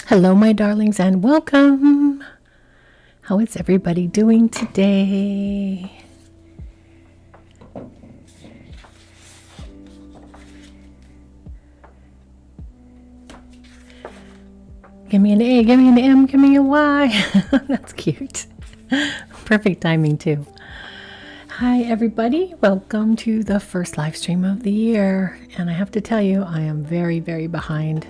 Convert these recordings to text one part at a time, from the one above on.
Hello, my darlings, and welcome. How is everybody doing today? Give me an A, give me an M, give me a Y. That's cute. Perfect timing, too. Hi, everybody. Welcome to the first live stream of the year. And I have to tell you, I am very, very behind.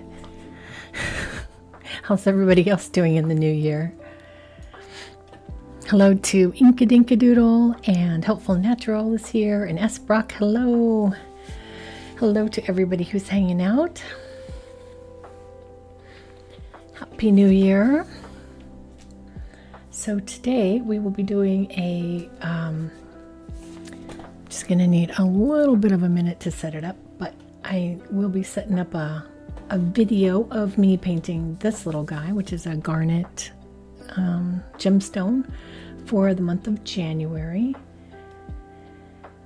How's everybody else doing in the new year? Hello to Inkadinkadoodle, and Helpful Natural is here, and S. Brock, hello. Hello to everybody who's hanging out. Happy New Year. So today we will be doing a, just gonna need a little bit of a minute to set it up, but I will be setting up a video of me painting this little guy, which is a garnet gemstone for the month of January.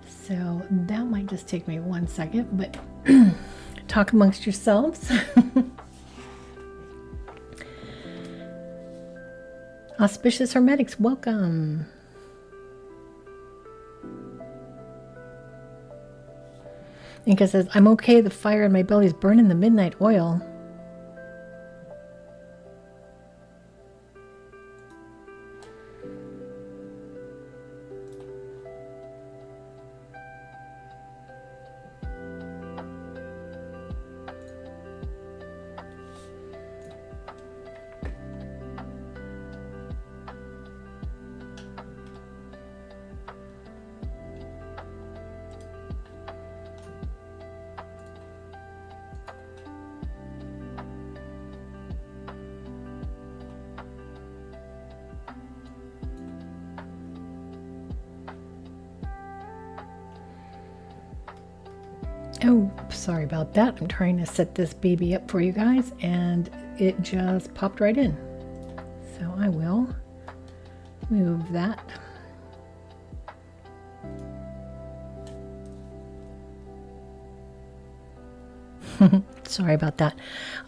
So that might just take me 1 second, but talk amongst yourselves. Auspicious Hermetics, welcome. Inka says, I'm okay, the fire in my belly is burning the midnight oil. Oh, sorry about that. I'm trying to set this baby up for you guys and it just popped right in. So I will move that. Sorry about that.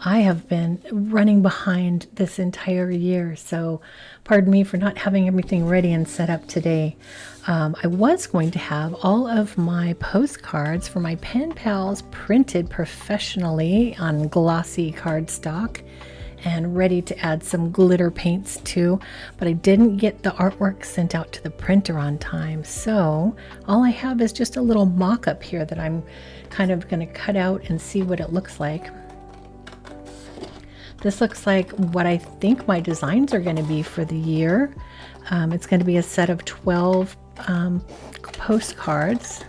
I have been running behind this entire year, so pardon me for not having everything ready and set up today. I was going to have all of my postcards for my pen pals printed professionally on glossy cardstock and ready to add some glitter paints too, but I didn't get the artwork sent out to the printer on time. So all I have is just a little mock-up here that I'm kind of going to cut out and see what it looks like. This looks like what I think my designs are going to be for the year. It's going to be a set of 12 postcards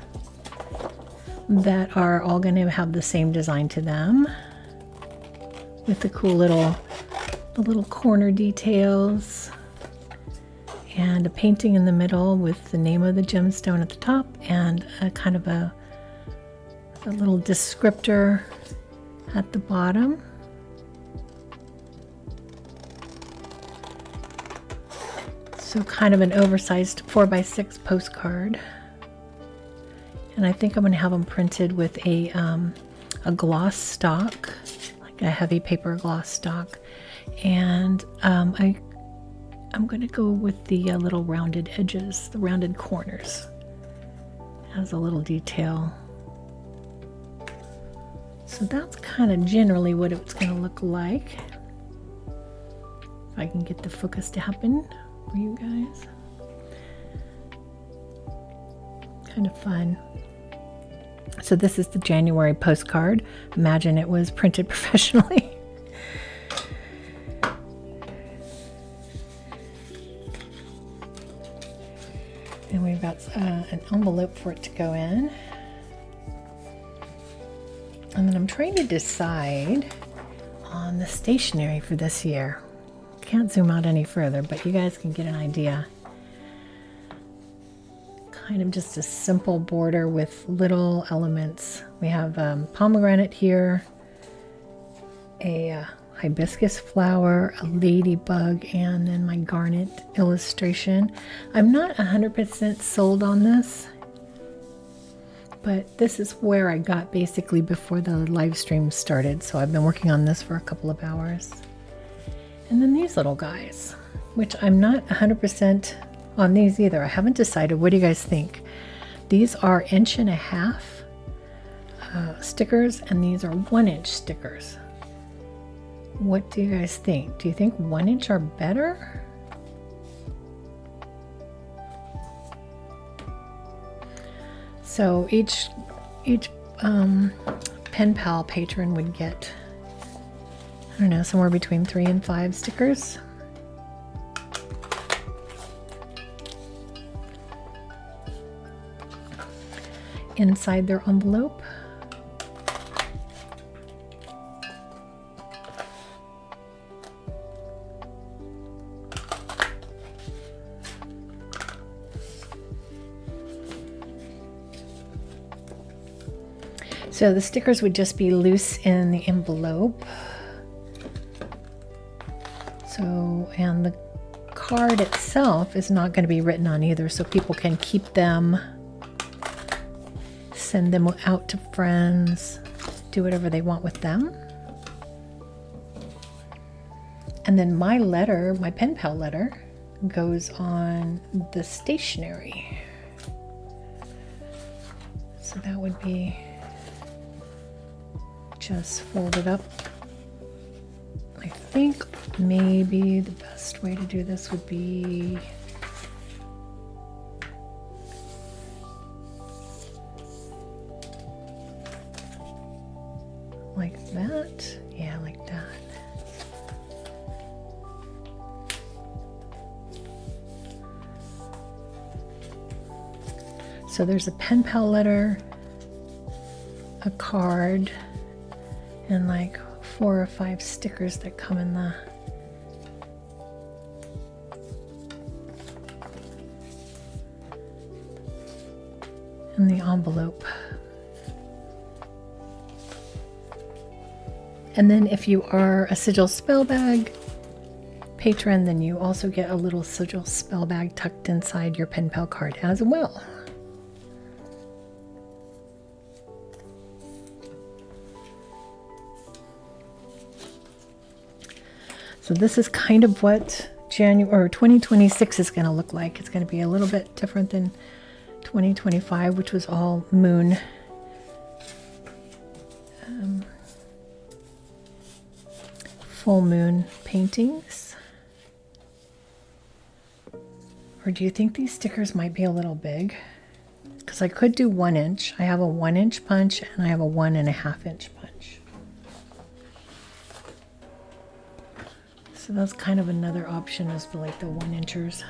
that are all going to have the same design to them, with the cool little corner details and a painting in the middle with the name of the gemstone at the top and a kind of a little descriptor at the bottom. So kind of an oversized 4x6 postcard. And I think I'm going to have them printed with a gloss stock, like a heavy paper gloss stock. And I'm going to go with the little rounded edges, the rounded corners as a little detail. So that's kind of generally what it's going to look like. If I can get the focus to happen for you guys. Kind of fun. So this is the January postcard. Imagine it was printed professionally. And we've got an envelope for it to go in. And then I'm trying to decide on the stationery for this year. Can't zoom out any further, but you guys can get an idea. Kind of just a simple border with little elements. We have pomegranate here, a hibiscus flower, a ladybug, and then my Garnet illustration. I'm not 100% sold on this, but this is where I got basically before the live stream started. So I've been working on this for a couple of hours. And then these little guys, which I'm not 100% on these either. I haven't decided. What do you guys think? These are 1.5 inch stickers, and these are 1 inch stickers. What do you guys think? Do you think 1 inch are better? So each pen pal patron would get, I don't know, somewhere between 3 and 5 stickers. Inside their envelope. So the stickers would just be loose in the envelope. So, and the card itself is not going to be written on either, so people can keep them, send them out to friends, do whatever they want with them. And then my letter, my pen pal letter, goes on the stationery. So that would be just folded up. I think maybe the best way to do this would be like that. Yeah, like that. So there's a pen pal letter, a card, and like 4 or 5 stickers that come in the envelope. And then if you are a Sigil Spell Bag patron, then you also get a little Sigil Spell Bag tucked inside your pen pal card as well. So this is kind of what January or 2026 is going to look like. It's going to be a little bit different than 2025, which was all moon. Full moon paintings. Or do you think these stickers might be a little big? Because I could do 1 inch. I have a 1 inch punch and I have a 1.5 inch punch. So that's kind of another option, is for like the 1 inchers.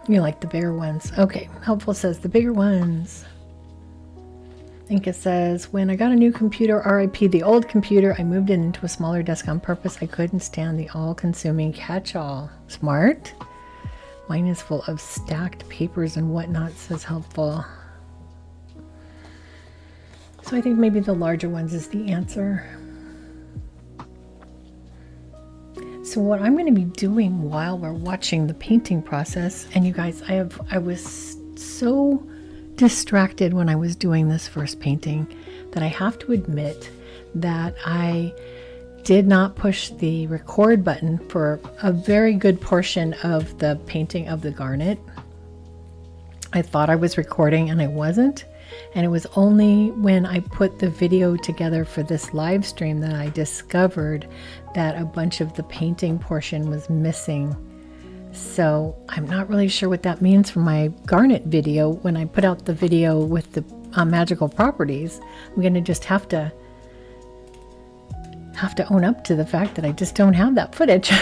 You like the bigger ones. Okay, Helpful says the bigger ones. I think it says, when I got a new computer, RIP the old computer, I moved it into a smaller desk on purpose. I couldn't stand the all-consuming catch-all. Smart. Mine is full of stacked papers and whatnot, says Helpful. So I think maybe the larger ones is the answer. So what I'm going to be doing while we're watching the painting process, and you guys, I was so distracted when I was doing this first painting that I have to admit that I did not push the record button for a very good portion of the painting of the garnet. I thought I was recording and I wasn't. And it was only when I put the video together for this live stream that I discovered that a bunch of the painting portion was missing. So I'm not really sure what that means for my garnet video. When I put out the video with the magical properties, I'm going to just have to own up to the fact that I just don't have that footage.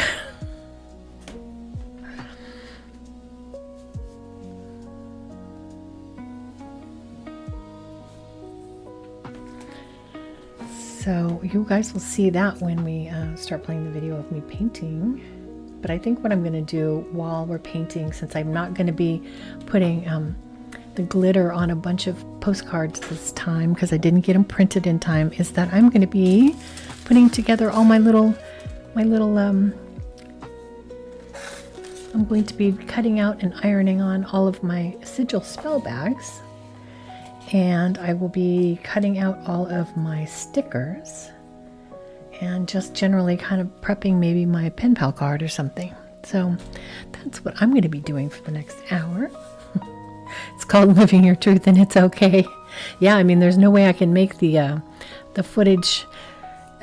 So you guys will see that when we start playing the video of me painting. But I think what I'm going to do while we're painting, since I'm not going to be putting the glitter on a bunch of postcards this time because I didn't get them printed in time, is that I'm going to be putting together all I'm going to be cutting out and ironing on all of my Sigil spell bags. And I will be cutting out all of my stickers and just generally kind of prepping maybe my pen pal card or something. So that's what I'm going to be doing for the next hour. It's called Living Your Truth, and it's okay. Yeah, I mean, there's no way I can make the footage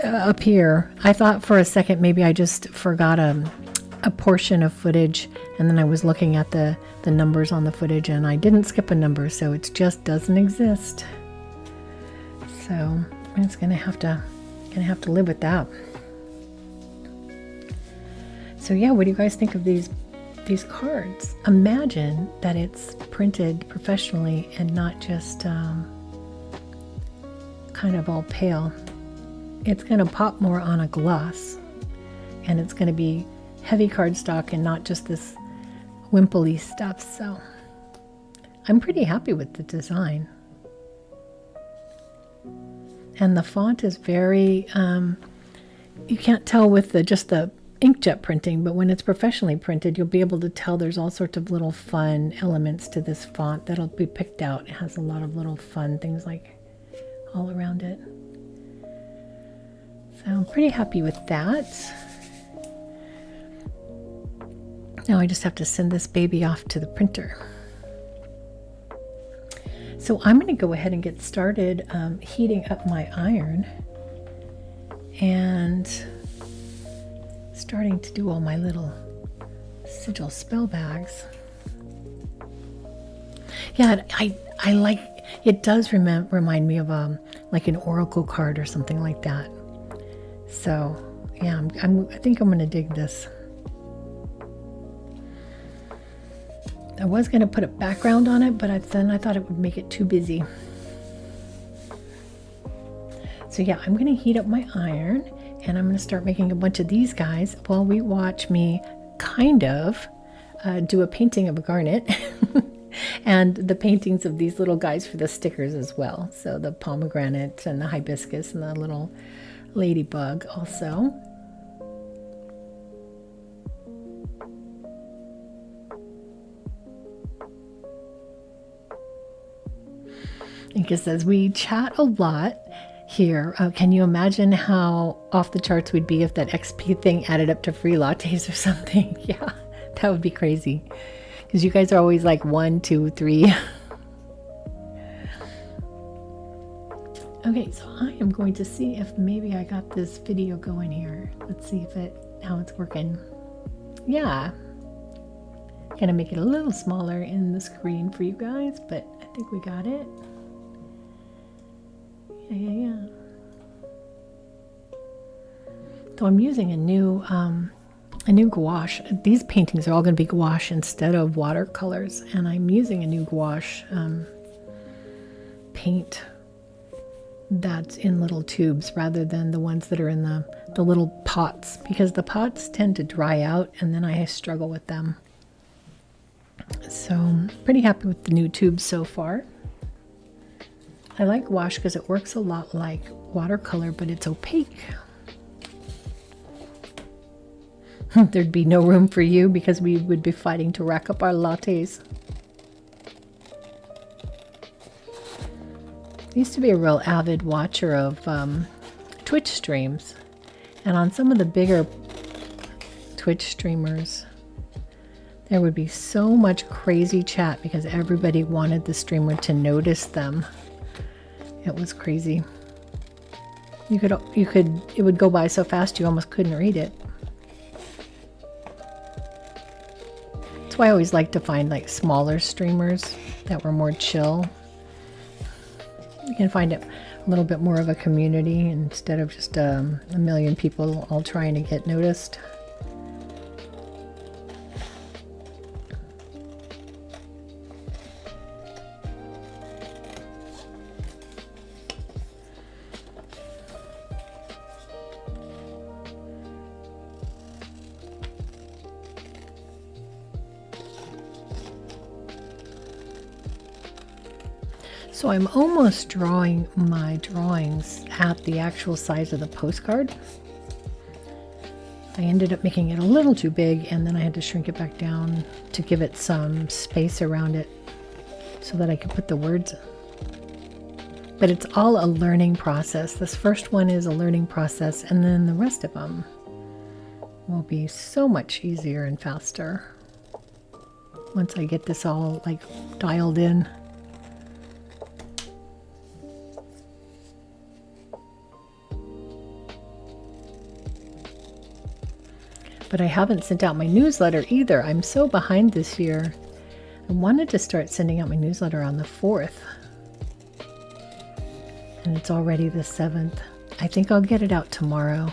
appear. I thought for a second maybe I just forgot a portion of footage, and then I was looking at the numbers on the footage and I didn't skip a number, so it just doesn't exist. So I'm just gonna have to live with that. So yeah, what do you guys think of these cards? Imagine that it's printed professionally and not just kind of all pale. It's gonna pop more on a gloss, and it's gonna be heavy cardstock and not just this wimply stuff. So I'm pretty happy with the design. And the font is very, you can't tell with just the inkjet printing, but when it's professionally printed, you'll be able to tell there's all sorts of little fun elements to this font that'll be picked out. It has a lot of little fun things like all around it. So I'm pretty happy with that. Now I just have to send this baby off to the printer. So I'm going to go ahead and get started heating up my iron and starting to do all my little Sigil spell bags. Yeah, I like, it does remind me of like an oracle card or something like that. So yeah, I think I'm going to dig this. I was going to put a background on it, but then I thought it would make it too busy. So yeah, I'm going to heat up my iron and I'm going to start making a bunch of these guys while we watch me kind of do a painting of a garnet and the paintings of these little guys for the stickers as well. So the pomegranate and the hibiscus and the little ladybug also. Inka says, we chat a lot here. Can you imagine how off the charts we'd be if that XP thing added up to free lattes or something? Yeah, that would be crazy. Because you guys are always like 1, 2, 3. Okay, so I am going to see if maybe I got this video going here. Let's see if how it's working. Yeah. Gonna make it a little smaller in the screen for you guys, but I think we got it. Yeah. So I'm using a new gouache. These paintings are all going to be gouache instead of watercolors, and I'm using a new gouache paint that's in little tubes rather than the ones that are in the little pots, because the pots tend to dry out and then I struggle with them. So I'm pretty happy with the new tubes so far. I like gouache because it works a lot like watercolor, but it's opaque. There'd be no room for you because we would be fighting to rack up our lattes. I used to be a real avid watcher of Twitch streams, and on some of the bigger Twitch streamers there would be so much crazy chat because everybody wanted the streamer to notice them. It was crazy. It would go by so fast you almost couldn't read it. That's why I always like to find like smaller streamers that were more chill. You can find it a little bit more of a community instead of just a million people all trying to get noticed. So I'm almost drawing my drawings at the actual size of the postcard. I ended up making it a little too big and then I had to shrink it back down to give it some space around it so that I could put the words in. But it's all a learning process. This first one is a learning process, and then the rest of them will be so much easier and faster once I get this all like dialed in. But I haven't sent out my newsletter either. I'm so behind this year. I wanted to start sending out my newsletter on the 4th. And it's already the 7th. I think I'll get it out tomorrow.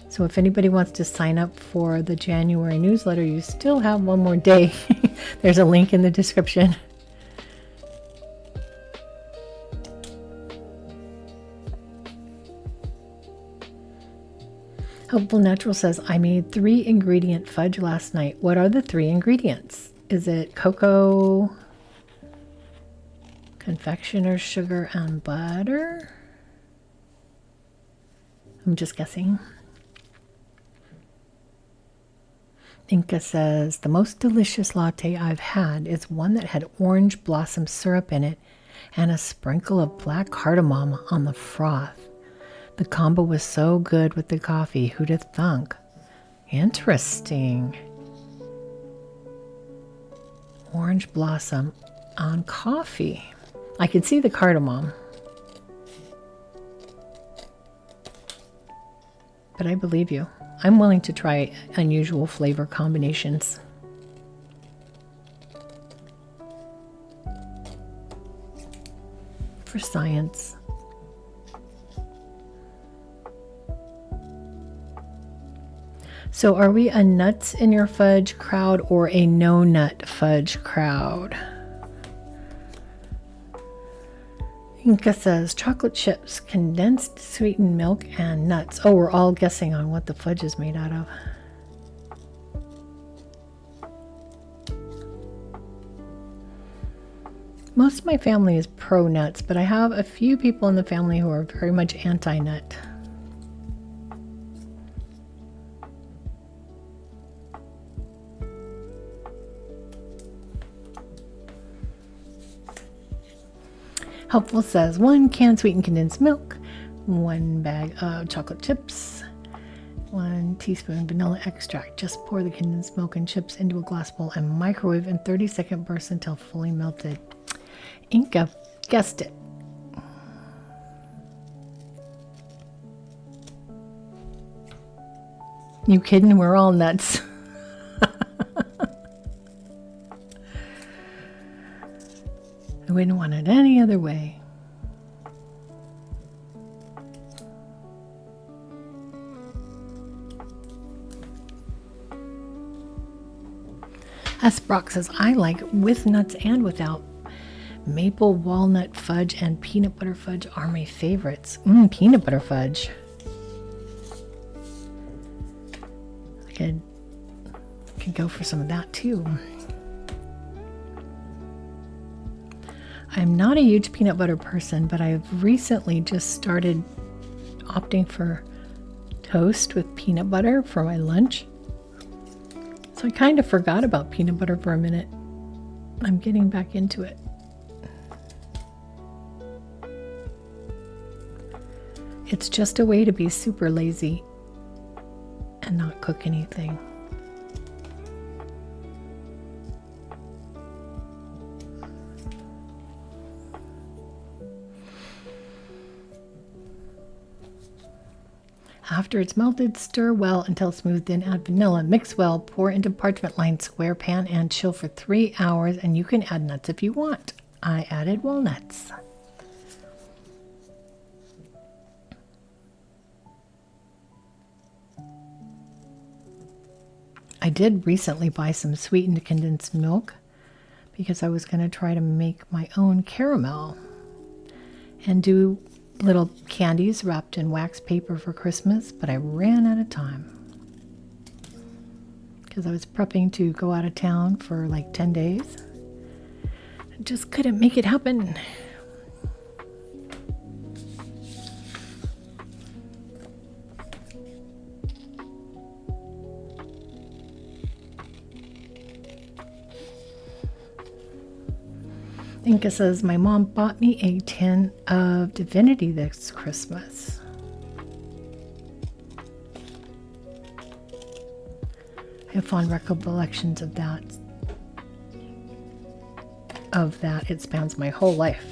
So if anybody wants to sign up for the January newsletter, you still have one more day. There's a link in the description. Hopeful Natural says, I made 3 ingredient fudge last night. What are the 3 ingredients? Is it cocoa, confectioner's sugar, and butter? I'm just guessing. Inka says, the most delicious latte I've had is one that had orange blossom syrup in it and a sprinkle of black cardamom on the froth. The combo was so good with the coffee. Who'd have thunk? Interesting. Orange blossom on coffee. I could see the cardamom. But I believe you. I'm willing to try unusual flavor combinations. For science. So are we a nuts in your fudge crowd or a no nut fudge crowd? Inka says chocolate chips, condensed sweetened milk, and nuts. Oh, we're all guessing on what the fudge is made out of. Most of my family is pro nuts, but I have a few people in the family who are very much anti-nut. Helpful says 1 can sweetened condensed milk, 1 bag of chocolate chips, 1 teaspoon vanilla extract. Just pour the condensed milk and chips into a glass bowl and microwave in 30-second bursts until fully melted. Inka guessed it. You kidding? We're all nuts. I wouldn't want it any other way. S. Brock says, I like with nuts and without. Maple walnut fudge and peanut butter fudge are my favorites. Peanut butter fudge. I could go for some of that too. I'm not a huge peanut butter person, but I've recently just started opting for toast with peanut butter for my lunch. So I kind of forgot about peanut butter for a minute. I'm getting back into it. It's just a way to be super lazy and not cook anything. After it's melted, stir well until smooth, then add vanilla. Mix well, pour into parchment-lined square pan and chill for 3 hours, and you can add nuts if you want. I added walnuts. I did recently buy some sweetened condensed milk because I was going to try to make my own caramel and do little candies wrapped in wax paper for Christmas, but I ran out of time because I was prepping to go out of town for like 10 days. I just couldn't make it happen. Inka says, my mom bought me a tin of Divinity this Christmas. I have fond recollections of that. It spans my whole life.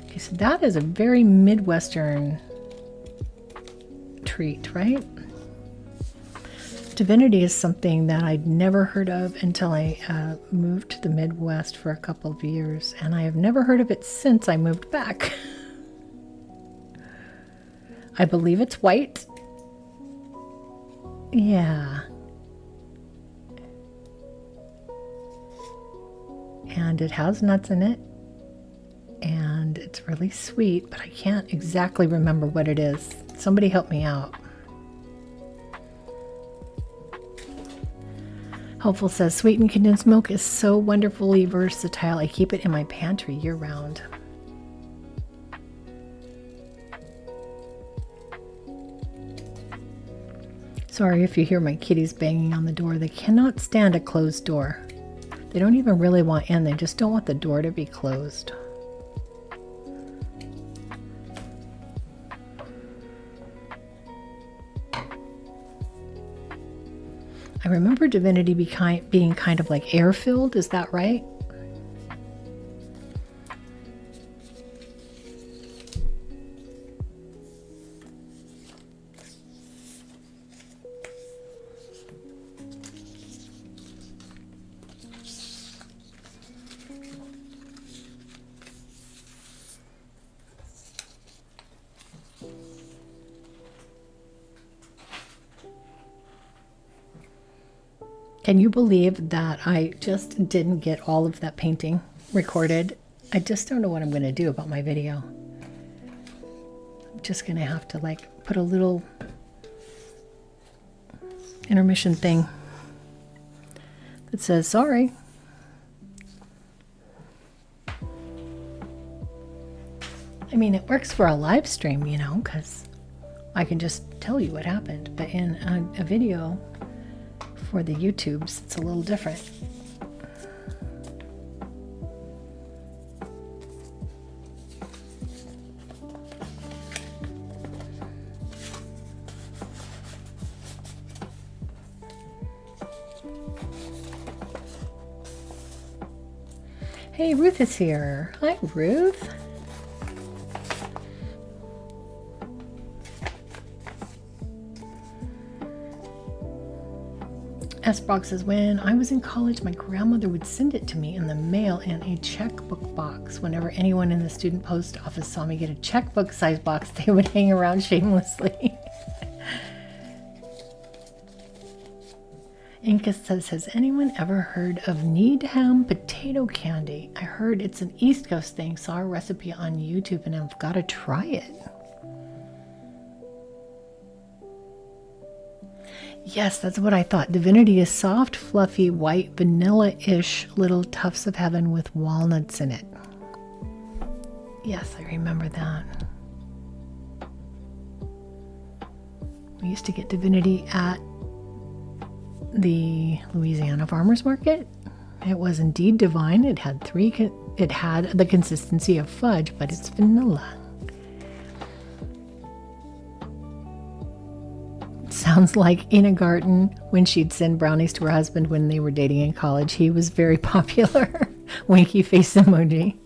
Okay, so that is a very Midwestern treat, right? Divinity is something that I'd never heard of until I moved to the Midwest for a couple of years, and I have never heard of it since I moved back. I believe it's white. Yeah. And it has nuts in it, and it's really sweet, but I can't exactly remember what it is. Somebody help me out. Hopeful says, sweetened condensed milk is so wonderfully versatile. I keep it in my pantry year round. Sorry if you hear my kitties banging on the door. They cannot stand a closed door. They don't even really want in. They just don't want the door to be closed. I remember Divinity being kind of like air-filled. Is that right? Can you believe that I just didn't get all of that painting recorded I just don't know what I'm going to do about my video. I'm just going to have to like put a little intermission thing that says sorry. I mean, it works for a live stream, you know, because I can just tell you what happened. But in a video for the YouTubes, it's a little different. Hey, Ruth is here. Hi, Ruth. S-Brock says, when I was in college, my grandmother would send it to me in the mail in a checkbook box. Whenever anyone in the student post office saw me get a checkbook size box, they would hang around shamelessly. Inca says, has anyone ever heard of Needham potato candy? I heard it's an East Coast thing. Saw a recipe on YouTube and I've got to try it. Yes, that's what I thought. Divinity is soft, fluffy, white, vanilla-ish little tufts of heaven with walnuts in it. Yes, I remember that. We used to get Divinity at the Louisiana Farmers Market. It was indeed divine. It had the consistency of fudge, but it's vanilla. Sounds like Ina Garten when she'd send brownies to her husband when they were dating in college. He was very popular. Winky face emoji.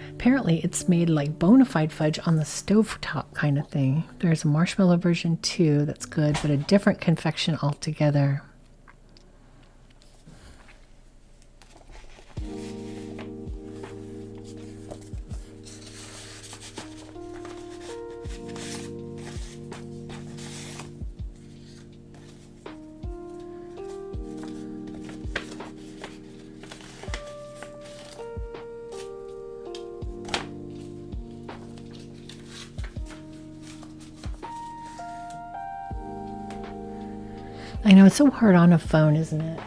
Apparently it's made like bona fide fudge on the stovetop kind of thing. There's a marshmallow version too that's good, but a different confection altogether. I know, it's so hard on a phone, isn't it?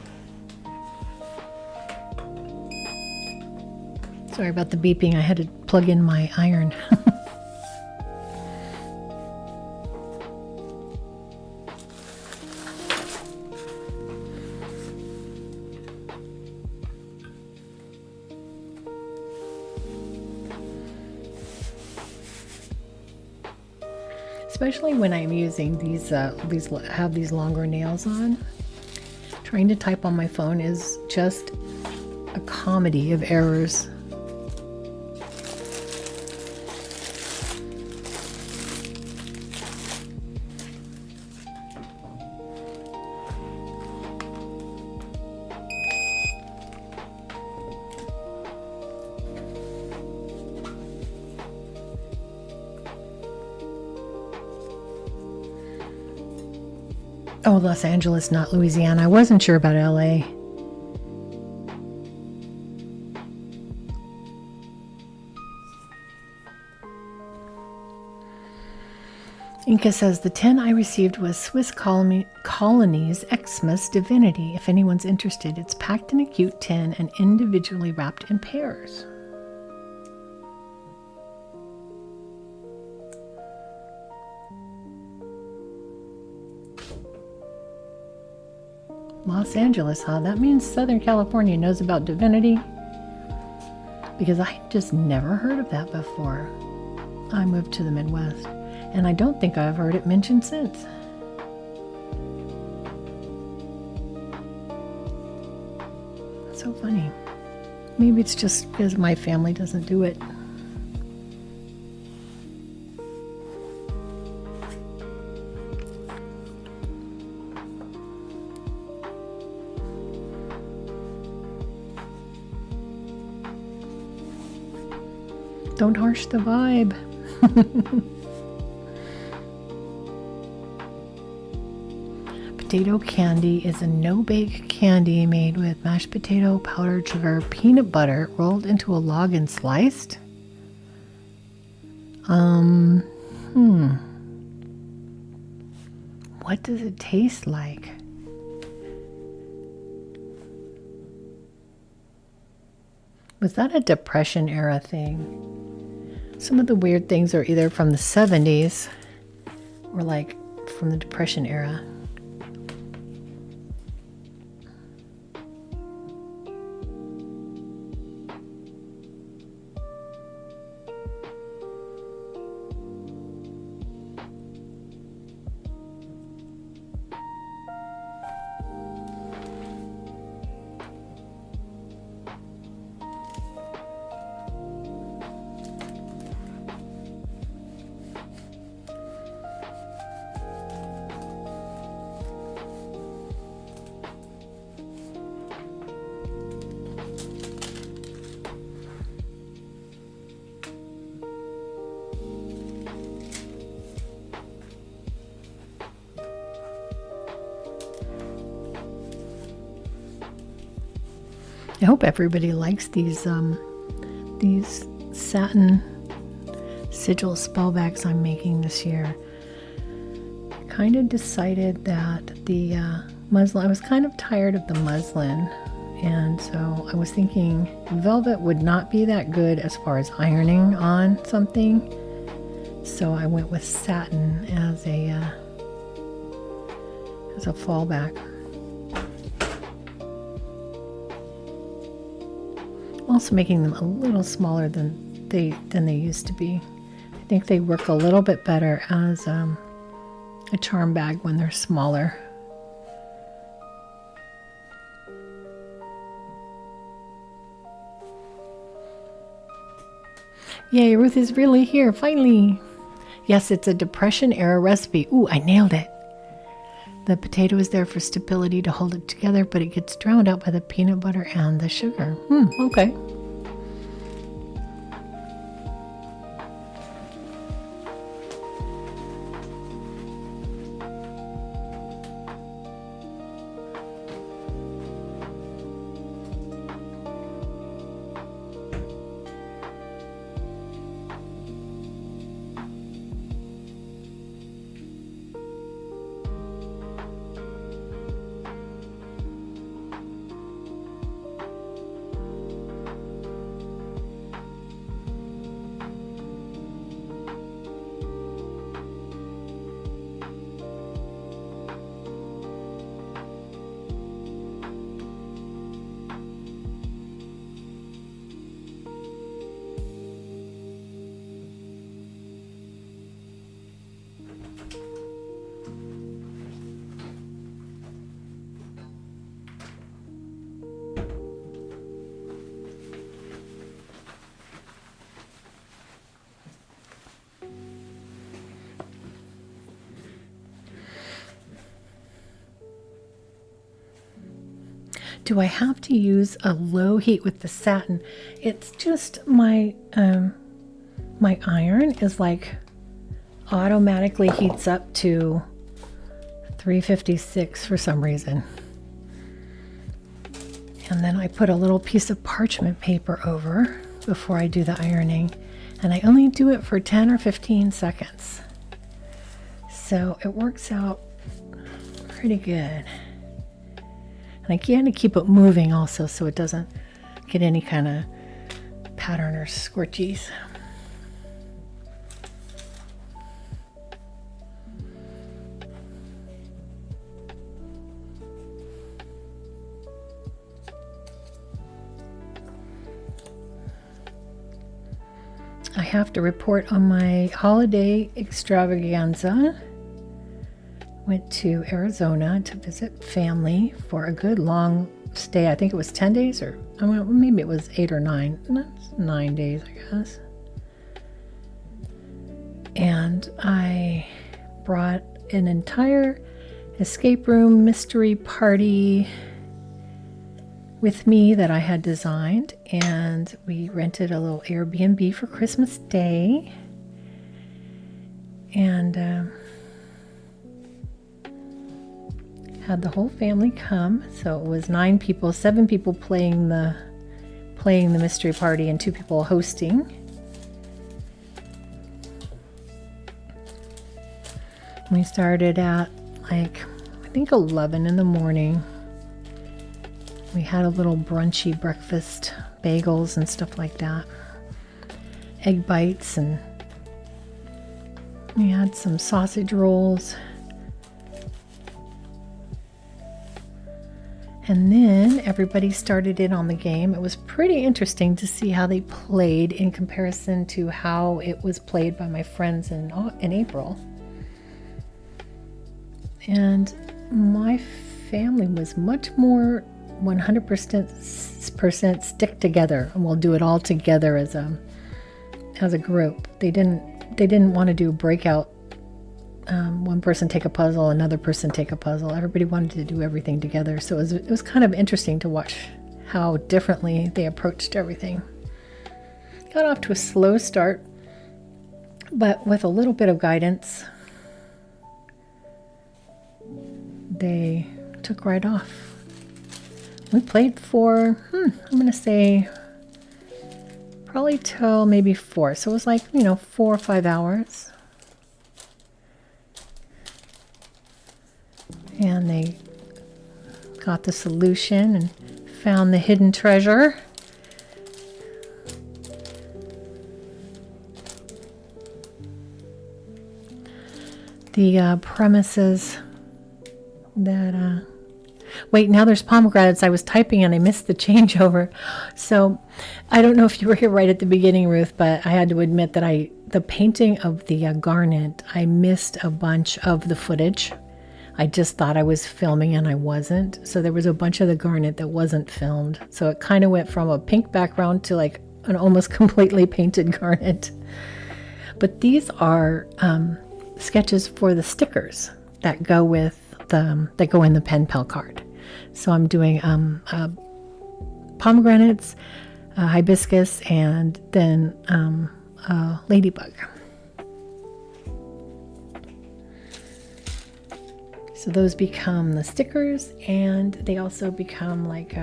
Sorry about the beeping. I had to plug in my iron. Especially when I'm using these have these longer nails on. Trying to type on my phone is just a comedy of errors. Oh, Los Angeles, not Louisiana. I wasn't sure about LA. Inca says, the 10 I received was Swiss Colony's Xmas Divinity. If anyone's interested, it's packed in a cute tin and individually wrapped in pairs. Los Angeles, huh? That means Southern California knows about Divinity. Because I just never heard of that before. I moved to the Midwest. And I don't think I've heard it mentioned since. So funny. Maybe it's just because my family doesn't do it. Don't harsh the vibe. potato candy is a no-bake candy made with mashed potato, powdered sugar, peanut butter rolled into a log and sliced. What does it taste like? Was that a Depression era thing? Some of the weird things are either from the 70s or like from the Depression era. I hope everybody likes these satin sigil spell bags I'm making this year. I kind of decided that the muslin, I was kind of tired of the muslin, and so I was thinking velvet would not be that good as far as ironing on something, so I went with satin as a fallback. Also making them a little smaller than they used to be. I think they work a little bit better as a charm bag when they're smaller. Yay, Ruth is really here, finally. Yes, it's a Depression era recipe. Ooh, I nailed it. The potato is there for stability to hold it together, but it gets drowned out by the peanut butter and the sugar. Okay. Do I have to use a low heat with the satin? It's just my my iron is like automatically heats up to 356 for some reason. And then I put a little piece of parchment paper over before I do the ironing, and I only do it for 10 or 15 seconds. So it works out pretty good. And I can keep it moving also so it doesn't get any kind of pattern or scorchies. I have to report on my holiday extravaganza. Went to Arizona to visit family for a good long stay. I think it was 10 days, or maybe it was 8 or 9. That's 9 days, I guess. And I brought an entire escape room mystery party with me that I had designed, and we rented a little Airbnb for Christmas Day. And had the whole family come. So it was 9 people, 7 people playing the mystery party and 2 people hosting. We started at like, I think 11 in the morning. We had a little brunchy breakfast, bagels and stuff like that. Egg bites, and we had some sausage rolls. And then everybody started in on the game. It was pretty interesting to see how they played in comparison to how it was played by my friends in April. And my family was much more 100% stick together, and we'll do it all together as a group. They didn't want to do breakout. One person take a puzzle, another person take a puzzle. Everybody wanted to do everything together. So it was kind of interesting to watch how differently they approached everything. Got off to a slow start, but with a little bit of guidance, they took right off. We played for, I'm going to say probably till maybe 4. So it was like, 4 or 5 hours. And they got the solution and found the hidden treasure. The premises that wait, now there's pomegranates. I was typing and I missed the changeover. So I don't know if you were here right at the beginning, Ruth, but I had to admit that the painting of the garnet, I missed a bunch of the footage. I just thought I was filming and I wasn't. So there was a bunch of the garnet that wasn't filmed. So it kind of went from a pink background to like an almost completely painted garnet. But these are sketches for the stickers that go with that go in the pen pal card. So I'm doing pomegranates, hibiscus, and then ladybug. So those become the stickers, and they also become like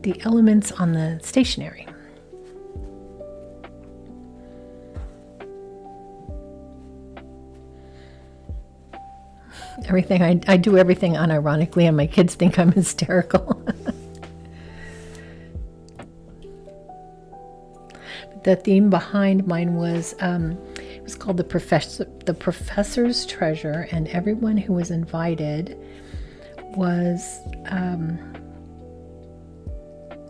the elements on the stationery. Everything I do everything unironically, and my kids think I'm hysterical. The theme behind mine was it was called the Professor's Treasure, and everyone who was invited was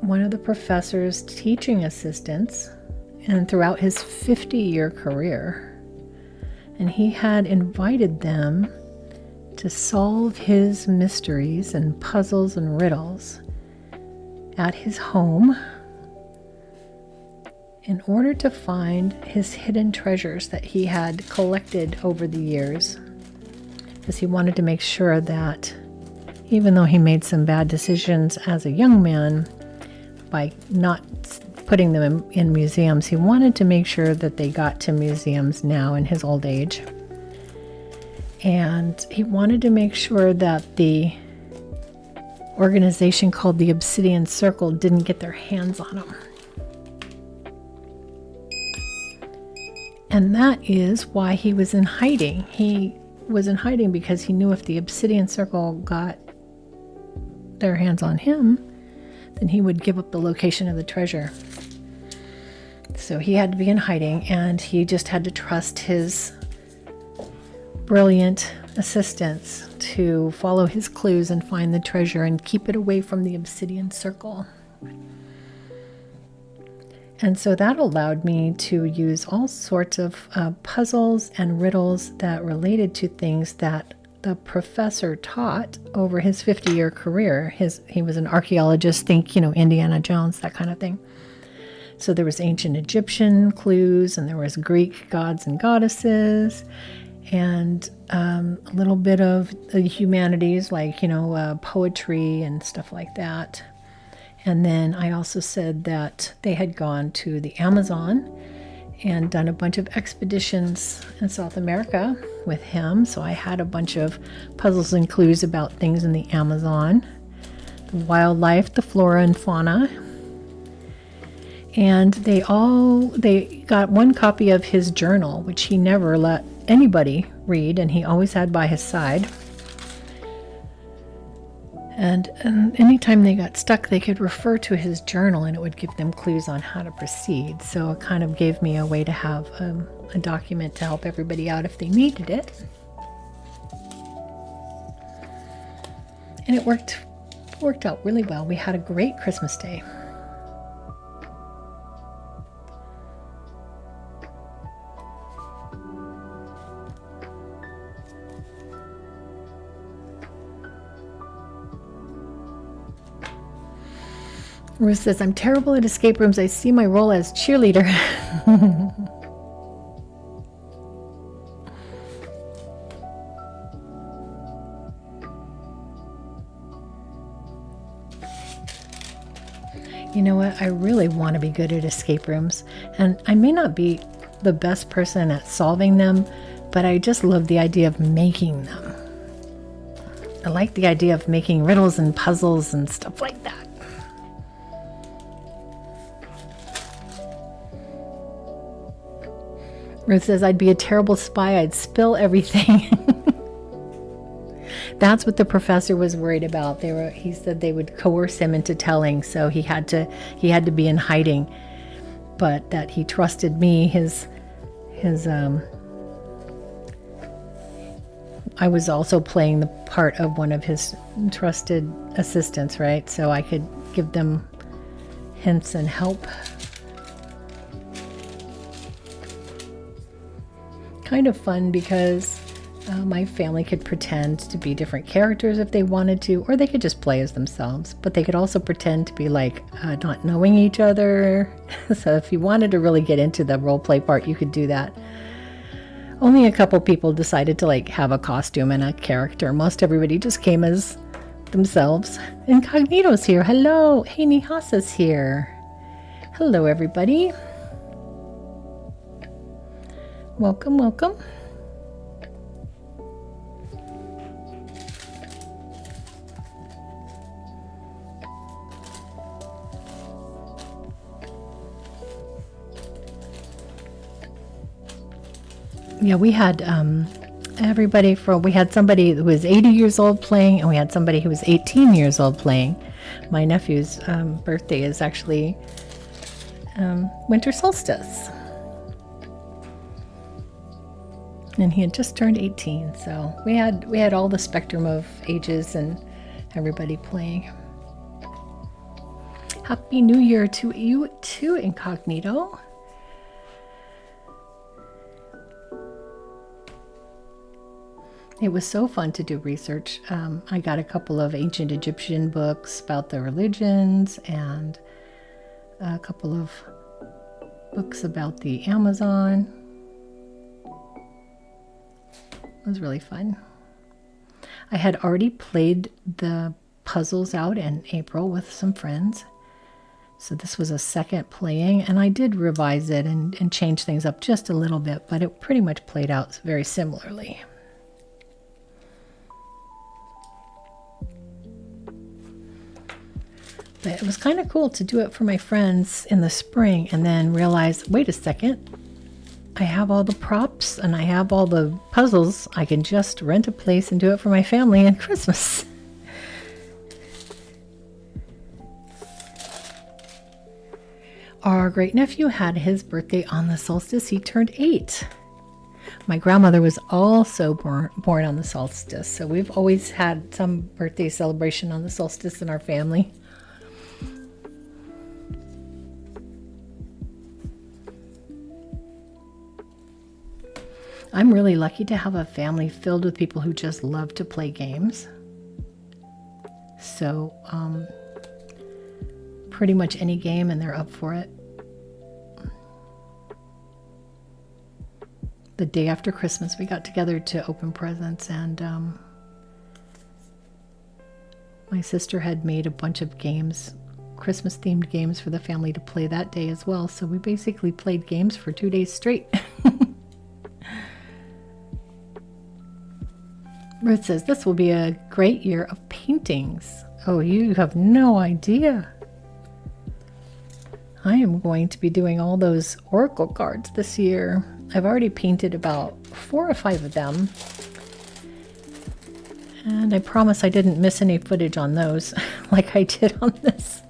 one of the professor's teaching assistants, and throughout his 50-year career, and he had invited them to solve his mysteries and puzzles and riddles at his home in order to find his hidden treasures that he had collected over the years, because he wanted to make sure that even though he made some bad decisions as a young man by not putting them in museums, he wanted to make sure that they got to museums now in his old age. And he wanted to make sure that the organization called the Obsidian Circle didn't get their hands on them. And that is why he was in hiding. He was in hiding because he knew if the Obsidian Circle got their hands on him, then he would give up the location of the treasure. So he had to be in hiding, and he just had to trust his brilliant assistants to follow his clues and find the treasure and keep it away from the Obsidian Circle. And so that allowed me to use all sorts of puzzles and riddles that related to things that the professor taught over his 50-year career. He was an archaeologist, think, Indiana Jones, that kind of thing. So there was ancient Egyptian clues, and there was Greek gods and goddesses, and a little bit of the humanities, like, poetry and stuff like that. And then I also said that they had gone to the Amazon and done a bunch of expeditions in South America with him. So I had a bunch of puzzles and clues about things in the Amazon, the wildlife, the flora and fauna. And they got one copy of his journal, which he never let anybody read, and he always had by his side. And anytime they got stuck, they could refer to his journal and it would give them clues on how to proceed. So it kind of gave me a way to have a document to help everybody out if they needed it. And it worked out really well. We had a great Christmas Day. Ruth says, I'm terrible at escape rooms. I see my role as cheerleader. You know what? I really want to be good at escape rooms. And I may not be the best person at solving them, but I just love the idea of making them. I like the idea of making riddles and puzzles and stuff like that. Ruth says, I'd be a terrible spy. I'd spill everything. That's what the professor was worried about. He said they would coerce him into telling, so he had to be in hiding. But that he trusted me. I was also playing the part of one of his trusted assistants, right? So I could give them hints and help. Kind of fun because my family could pretend to be different characters if they wanted to, or they could just play as themselves, but they could also pretend to be like not knowing each other. So if you wanted to really get into the role play part, you could do that. Only a couple people decided to like have a costume and a character. Most everybody just came as themselves. Incognito's here. Hello. Hey, Nihasa's here. Hello, everybody. Welcome, welcome. Yeah, we had we had somebody who was 80 years old playing, and we had somebody who was 18 years old playing. My nephew's birthday is actually winter solstice. And he had just turned 18, so we had all the spectrum of ages and everybody playing. Happy New Year to you too, Incognito. It was so fun to do research. I got a couple of ancient Egyptian books about the religions and a couple of books about the Amazon. It was really fun. I had already played the puzzles out in April with some friends. So this was a second playing, and I did revise it and change things up just a little bit, but it pretty much played out very similarly. But it was kind of cool to do it for my friends in the spring and then realize, wait a second, I have all the props and I have all the puzzles. I can just rent a place and do it for my family on Christmas. Our great nephew had his birthday on the solstice. He turned 8. My grandmother was also born on the solstice. So we've always had some birthday celebration on the solstice in our family. I'm really lucky to have a family filled with people who just love to play games. So, pretty much any game and they're up for it. The day after Christmas, we got together to open presents, and my sister had made a bunch of games Christmas themed games for the family to play that day as well. So we basically played games for 2 days straight. Ruth says, this will be a great year of paintings. Oh, you have no idea. I am going to be doing all those oracle cards this year. I've already painted about 4 or 5 of them. And I promise I didn't miss any footage on those like I did on this.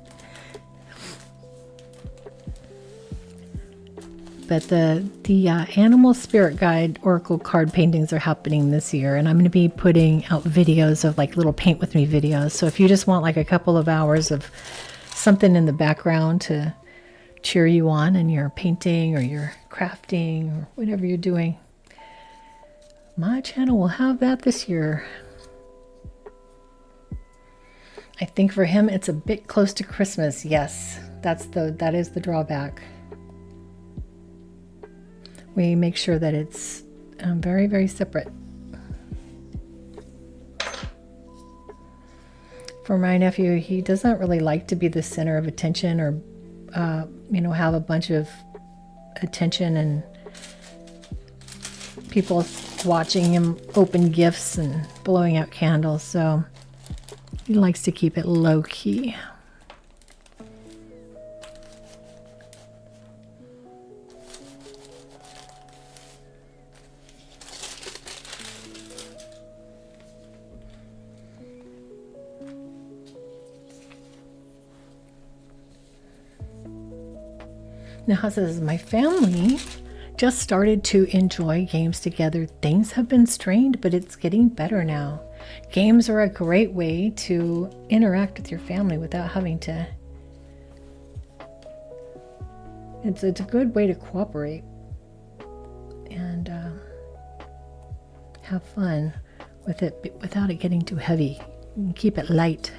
But the Animal Spirit Guide Oracle card paintings are happening this year, and I'm going to be putting out videos of like little paint with me videos. So if you just want like a couple of hours of something in the background to cheer you on in your painting or your crafting or whatever you're doing, my channel will have that this year. I think for him it's a bit close to Christmas. Yes, that is the drawback. We make sure that it's very, very separate. For my nephew, he doesn't really like to be the center of attention or, have a bunch of attention and people watching him open gifts and blowing out candles. So he likes to keep it low key. Now, says, my family just started to enjoy games together. Things have been strained, but it's getting better now. Games are a great way to interact with your family without having to. It's a good way to cooperate and have fun with it without it getting too heavy. You can keep it light.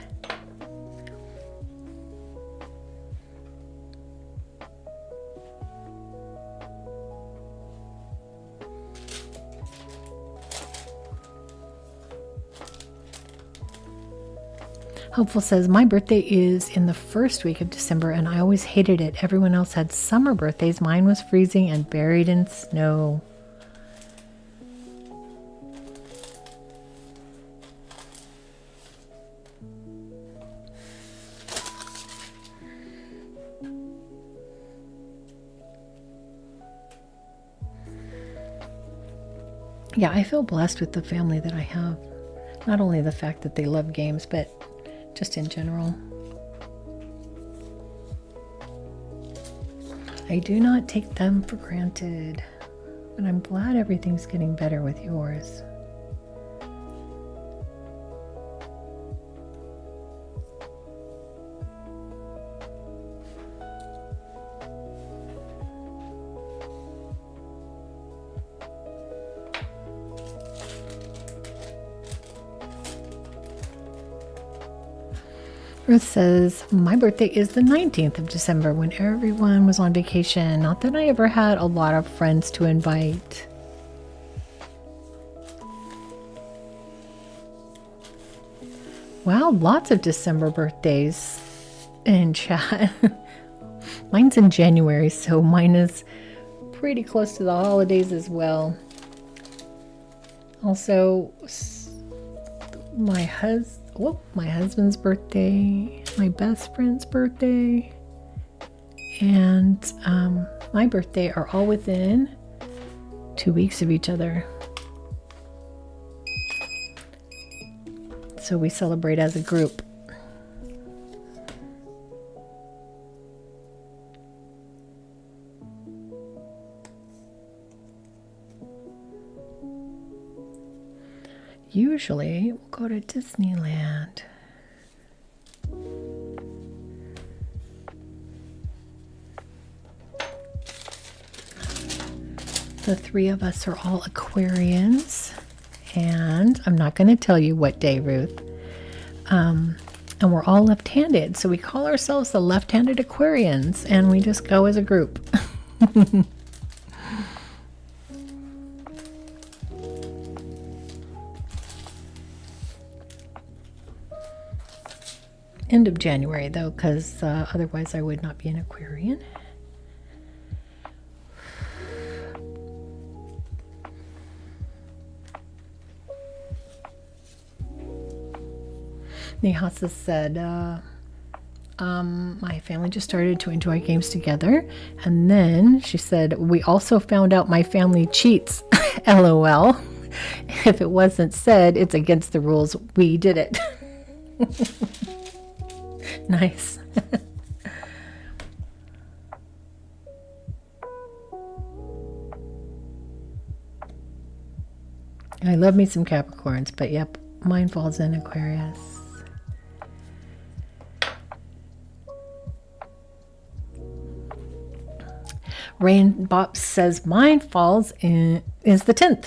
Hopeful says, my birthday is in the first week of December and I always hated it. Everyone else had summer birthdays. Mine was freezing and buried in snow. Yeah, I feel blessed with the family that I have. Not only the fact that they love games, but just in general. I do not take them for granted, but I'm glad everything's getting better with yours. Ruth says, my birthday is the 19th of December when everyone was on vacation. Not that I ever had a lot of friends to invite. Wow, lots of December birthdays in chat. Mine's in January, so mine is pretty close to the holidays as well. Also, my husband's birthday, my best friend's birthday, and my birthday are all within 2 weeks of each other. So we celebrate as a group. Usually we'll go to Disneyland. The 3 of us are all Aquarians, and I'm not going to tell you what day, Ruth. And we're all left-handed, so we call ourselves the left-handed Aquarians, and we just go as a group. End of January though, because otherwise I would not be an Aquarian. Nihasa said, my family just started to enjoy games together. And then she said, we also found out my family cheats. LOL. If it wasn't said, it's against the rules. We did it. Nice. I love me some Capricorns, but yep, mine falls in Aquarius. Rainbop says mine falls in is the 10th.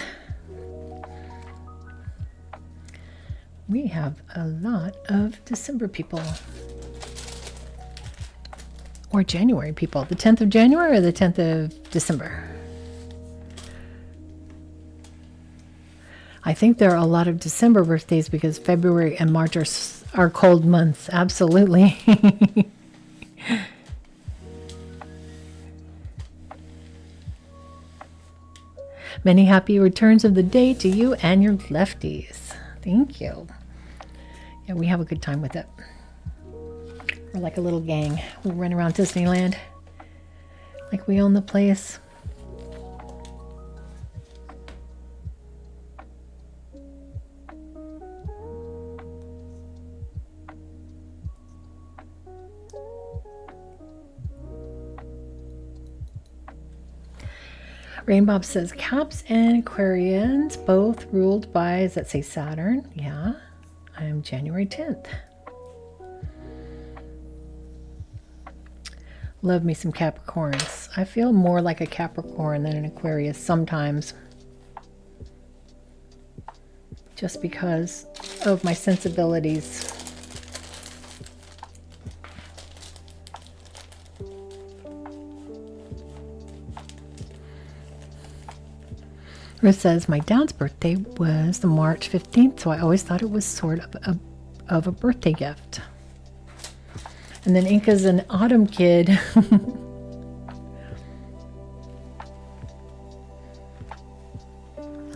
We have a lot of December people. Or January people. The 10th of January or the 10th of December? I think there are a lot of December birthdays because February and March are cold months. Absolutely. Many happy returns of the day to you and your lefties. Thank you. Yeah, we have a good time with it. We're like a little gang. We run around Disneyland like we own the place. Rainbow says Caps and Aquarians both ruled by, does that say Saturn? Yeah, I'm January 10th. Love me some Capricorns. I feel more like a Capricorn than an Aquarius sometimes. Just because of my sensibilities. Ruth says, my dad's birthday was the March 15th, so I always thought it was sort of a birthday gift. And then Inca's an autumn kid.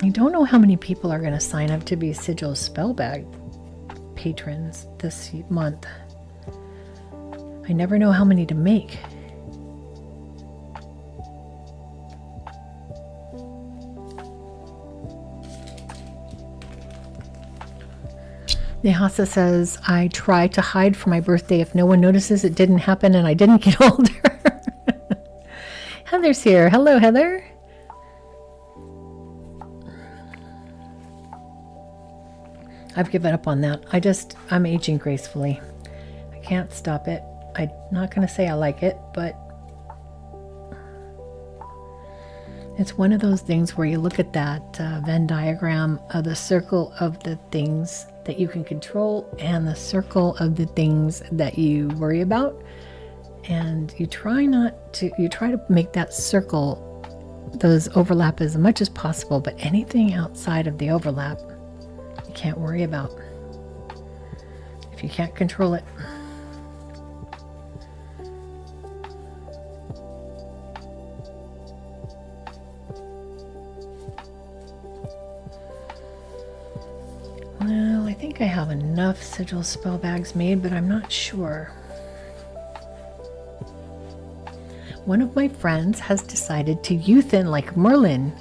I don't know how many people are going to sign up to be Sigil Spellbag patrons this month. I never know how many to make. Nihasa says, I try to hide for my birthday. If no one notices, it didn't happen and I didn't get older. Heather's here. Hello, Heather. I've given up on that. I'm aging gracefully. I can't stop it. I'm not going to say I like it, but it's one of those things where you look at that Venn diagram of the circle of the things that you can control and the circle of the things that you worry about, and you try to make that circle, those overlap as much as possible, but anything outside of the overlap you can't worry about if you can't control it. Well, I think I have enough Sigil spell bags made, but I'm not sure. One of my friends has decided to youthen like Merlin.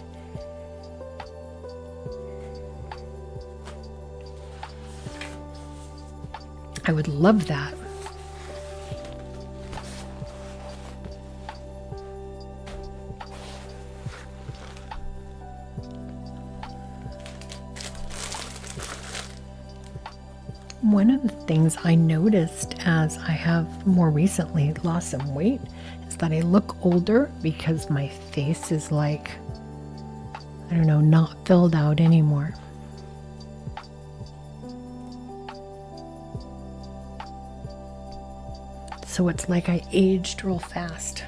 I would love that. One of the things I noticed as I have more recently lost some weight is that I look older because my face is like, I don't know, not filled out anymore. So it's like I aged real fast.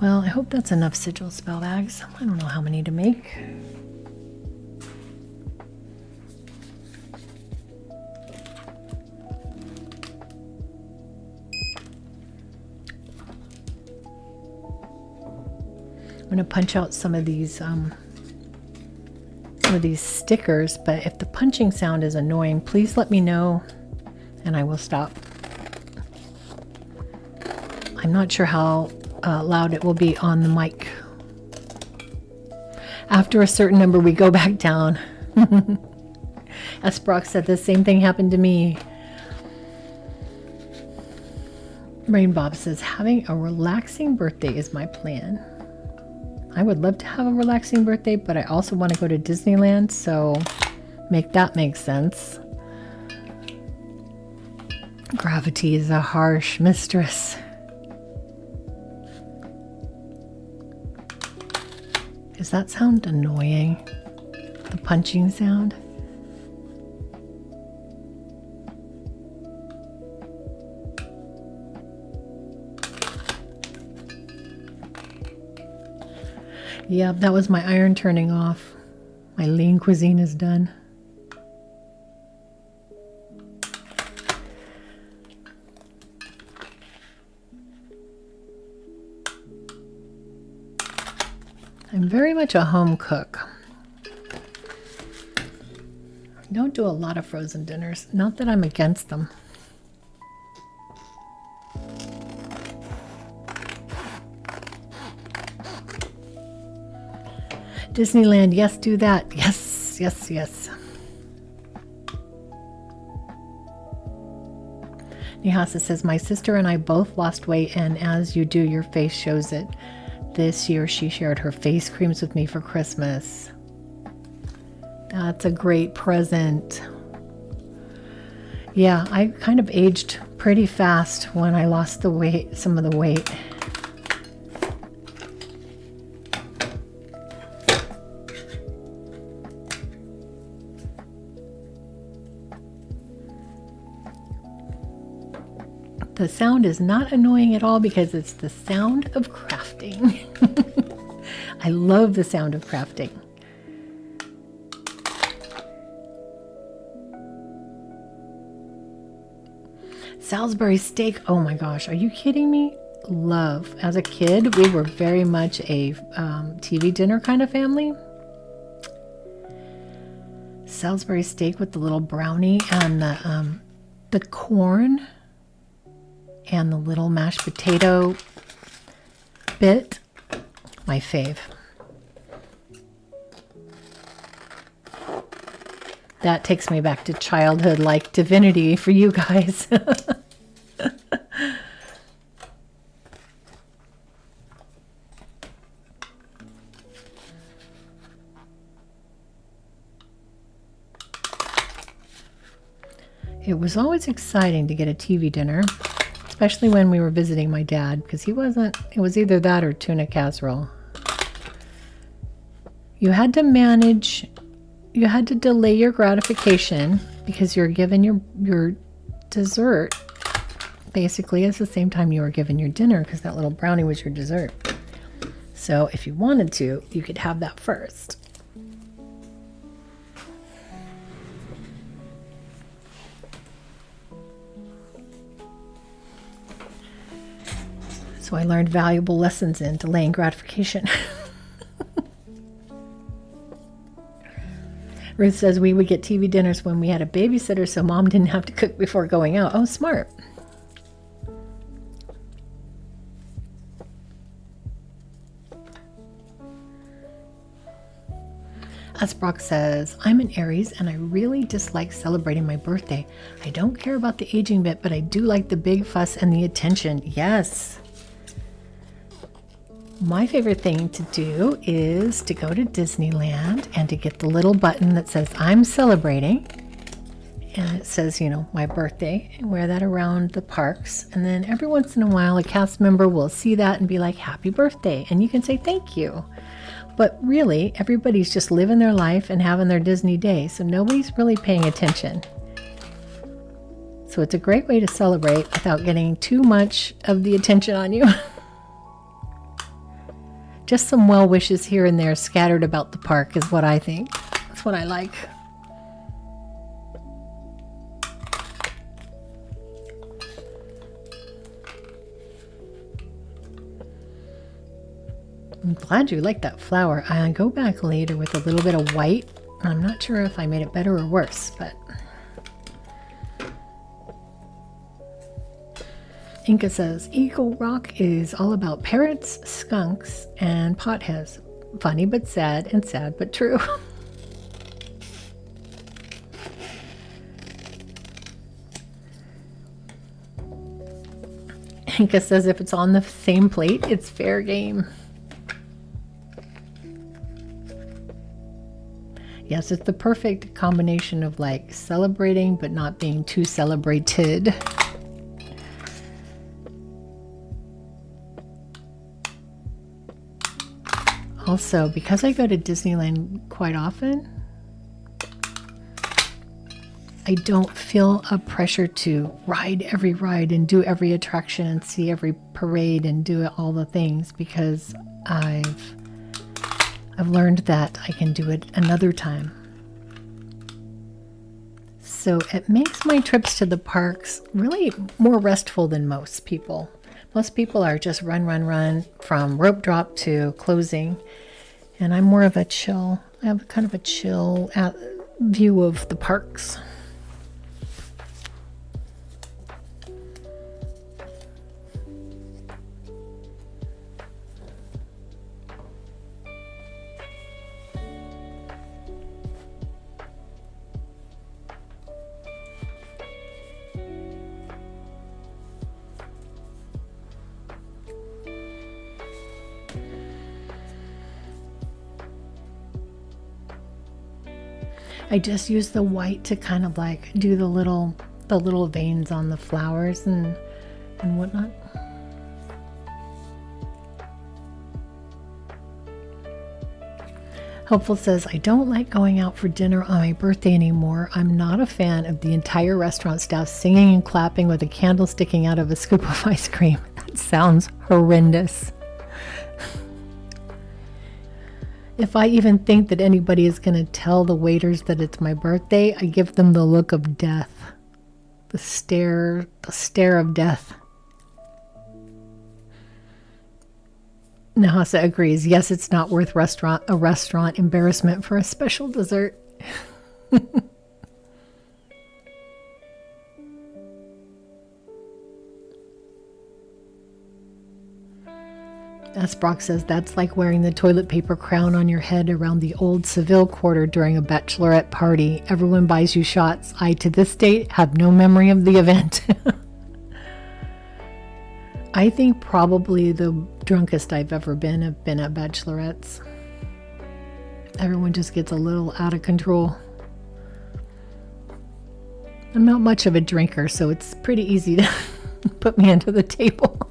Well, I hope that's enough Sigil spell bags. I don't know how many to make. going to punch out some of these stickers, but if the punching sound is annoying, please let me know and I will stop. I'm not sure how loud it will be on the mic. After a certain number, we go back down. As Brock said, the same thing happened to me. Rain Bob says, having a relaxing birthday is my plan. I would love to have a relaxing birthday, but I also want to go to Disneyland, so make that make sense. Gravity is a harsh mistress. Does that sound annoying? The punching sound? Yeah, that was my iron turning off. My lean cuisine is done. I'm very much a home cook. I don't do a lot of frozen dinners. Not that I'm against them. Disneyland, yes, do that. Yes, yes, yes. Nihasa says, my sister and I both lost weight, and as you do, your face shows it. This year, she shared her face creams with me for Christmas. That's a great present. Yeah, I kind of aged pretty fast when I lost the weight, some of the weight. The sound is not annoying at all because it's the sound of crafting. I love the sound of crafting. Salisbury steak. Oh my gosh, are you kidding me? Love. As a kid, we were very much a TV dinner kind of family. Salisbury steak with the little brownie and the corn. And the little mashed potato bit, my fave. That takes me back to childhood like divinity for you guys. It was always exciting to get a TV dinner. Especially when we were visiting my dad, because it was either that or tuna casserole. You had to delay your gratification because you're given your dessert basically at the same time you were given your dinner, because that little brownie was your dessert. So if you wanted to, you could have that first. So I learned valuable lessons in delaying gratification. Ruth says we would get TV dinners when we had a babysitter so mom didn't have to cook before going out. Oh, smart. As Brock says, I'm an Aries and I really dislike celebrating my birthday. I don't care about the aging bit, but I do like the big fuss and the attention. Yes. My favorite thing to do is to go to Disneyland and to get the little button that says I'm celebrating. And it says, you know, my birthday, and wear that around the parks. And then every once in a while, a cast member will see that and be like, happy birthday. And you can say thank you. But really, everybody's just living their life and having their Disney day. So nobody's really paying attention. So it's a great way to celebrate without getting too much of the attention on you. Just some well wishes here and there scattered about the park is what I think. That's what I like. I'm glad you like that flower. I'll go back later with a little bit of white. I'm not sure if I made it better or worse, but... Inca says, Eagle Rock is all about parrots, skunks, and potheads. Funny but sad, and sad but true. Inca says if it's on the same plate, it's fair game. Yes, it's the perfect combination of like celebrating but not being too celebrated. Also, because I go to Disneyland quite often, I don't feel a pressure to ride every ride and do every attraction and see every parade and do all the things, because I've learned that I can do it another time. So it makes my trips to the parks really more restful than most people. Most people are just run, run, run from rope drop to closing. And I'm more of a chill, I have kind of a chill view of the parks. I just use the white to kind of like do the little veins on the flowers and whatnot. Hopeful says, I don't like going out for dinner on my birthday anymore. I'm not a fan of the entire restaurant staff singing and clapping with a candle sticking out of a scoop of ice cream. That sounds horrendous. If I even think that anybody is going to tell the waiters that it's my birthday, I give them the look of death. The stare of death. Nahasa agrees. Yes, it's not worth a restaurant embarrassment for a special dessert. As Brock says, that's like wearing the toilet paper crown on your head around the old Seville Quarter during a bachelorette party. Everyone buys you shots. I, to this date, have no memory of the event. I think probably the drunkest I've ever been have been at bachelorettes. Everyone just gets a little out of control. I'm not much of a drinker, so it's pretty easy to put me under the table.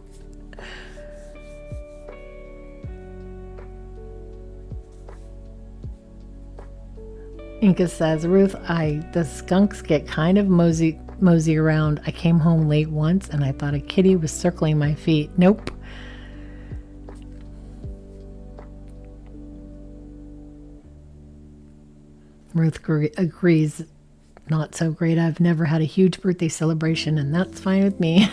Inca says, Ruth, the skunks get kind of mosey around. I came home late once and I thought a kitty was circling my feet. Nope. Ruth agrees. Not so great. I've never had a huge birthday celebration, and that's fine with me.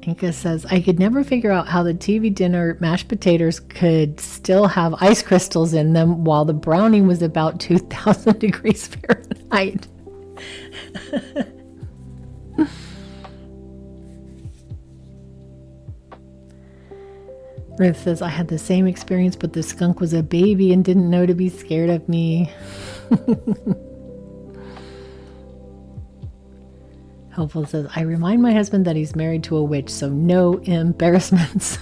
Inca says, I could never figure out how the TV dinner mashed potatoes could still have ice crystals in them while the brownie was about 2,000 degrees Fahrenheit. Ruth says, I had the same experience, but the skunk was a baby and didn't know to be scared of me. Helpful says, I remind my husband that he's married to a witch, so no embarrassments.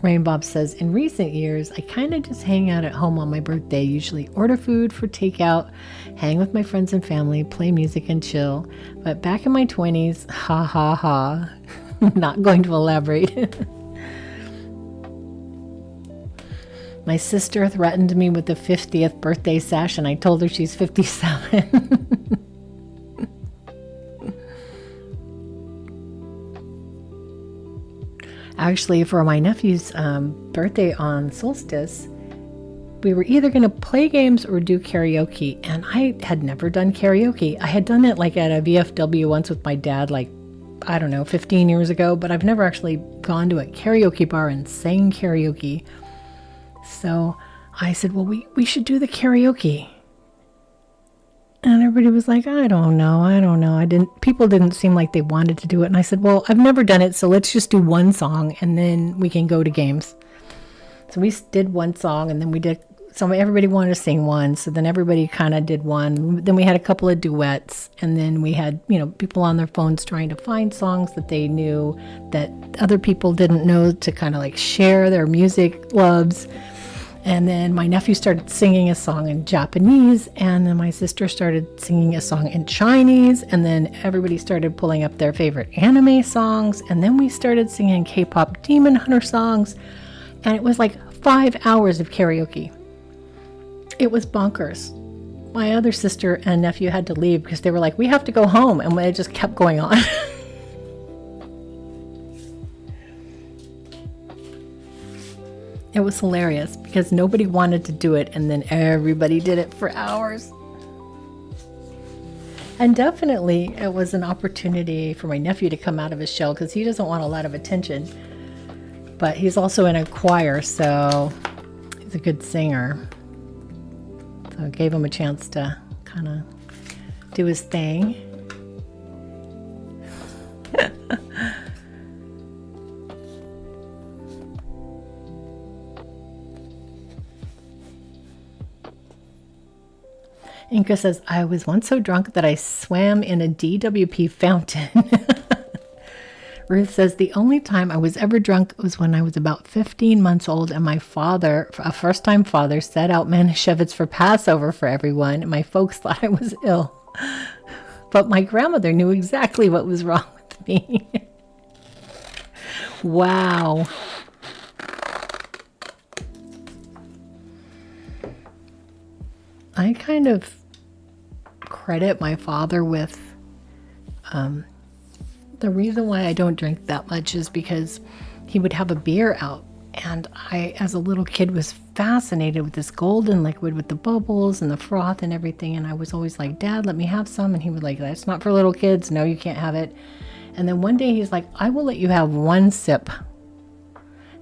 Rainbob says, in recent years, I kind of just hang out at home on my birthday, usually order food for takeout, hang with my friends and family, play music and chill. But back in my 20s, ha ha ha, not going to elaborate. My sister threatened me with the 50th birthday sash, and I told her she's 57. Actually, for my nephew's birthday on solstice, we were either going to play games or do karaoke. And I had never done karaoke. I had done it like at a VFW once with my dad, like, I don't know, 15 years ago, but I've never actually gone to a karaoke bar and sang karaoke. So I said, well, we should do the karaoke. And everybody was like, I don't know. People didn't seem like they wanted to do it. And I said, well, I've never done it, so let's just do one song and then we can go to games. So we did one song, and then everybody wanted to sing one. So then everybody kind of did one. Then we had a couple of duets, and then we had, people on their phones trying to find songs that they knew that other people didn't know, to kind of like share their music loves. And then my nephew started singing a song in Japanese, and then my sister started singing a song in Chinese, and then everybody started pulling up their favorite anime songs, and then we started singing K-pop Demon Hunter songs, and it was like 5 hours of karaoke. It was bonkers. My other sister and nephew had to leave because they were like, we have to go home, and it just kept going on. It was hilarious because nobody wanted to do it, and then everybody did it for hours. And definitely it was an opportunity for my nephew to come out of his shell because he doesn't want a lot of attention. But he's also in a choir, so he's a good singer. So it gave him a chance to kind of do his thing. Inka says, I was once so drunk that I swam in a DWP fountain. Ruth says, the only time I was ever drunk was when I was about 15 months old, and my father, a first-time father, set out Manischewitz for Passover for everyone, and my folks thought I was ill. But my grandmother knew exactly what was wrong with me. Wow. I kind of credit my father with the reason why I don't drink that much is because he would have a beer out, and I, as a little kid, was fascinated with this golden liquid with the bubbles and the froth and everything, and I was always like, Dad, let me have some, and he would like, that's not for little kids, no, you can't have it. And then one day he's like, I will let you have one sip.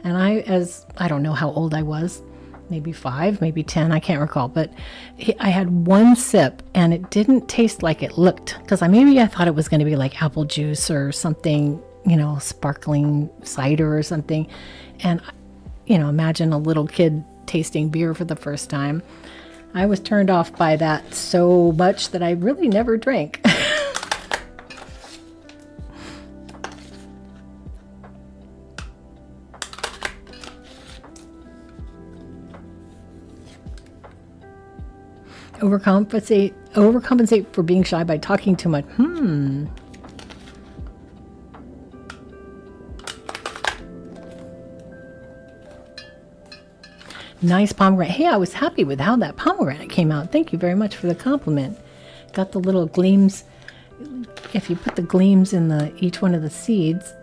And I don't know how old I was, maybe 5, maybe 10, I can't recall, but I had one sip, and it didn't taste like it looked, because I thought it was going to be like apple juice or something, sparkling cider or something. And imagine a little kid tasting beer for the first time. I was turned off by that so much that I really never drank. Overcompensate for being shy by talking too much. Nice pomegranate. Hey, I was happy with how that pomegranate came out. Thank you very much for the compliment. Got the little gleams. If you put the gleams in each one of the seeds,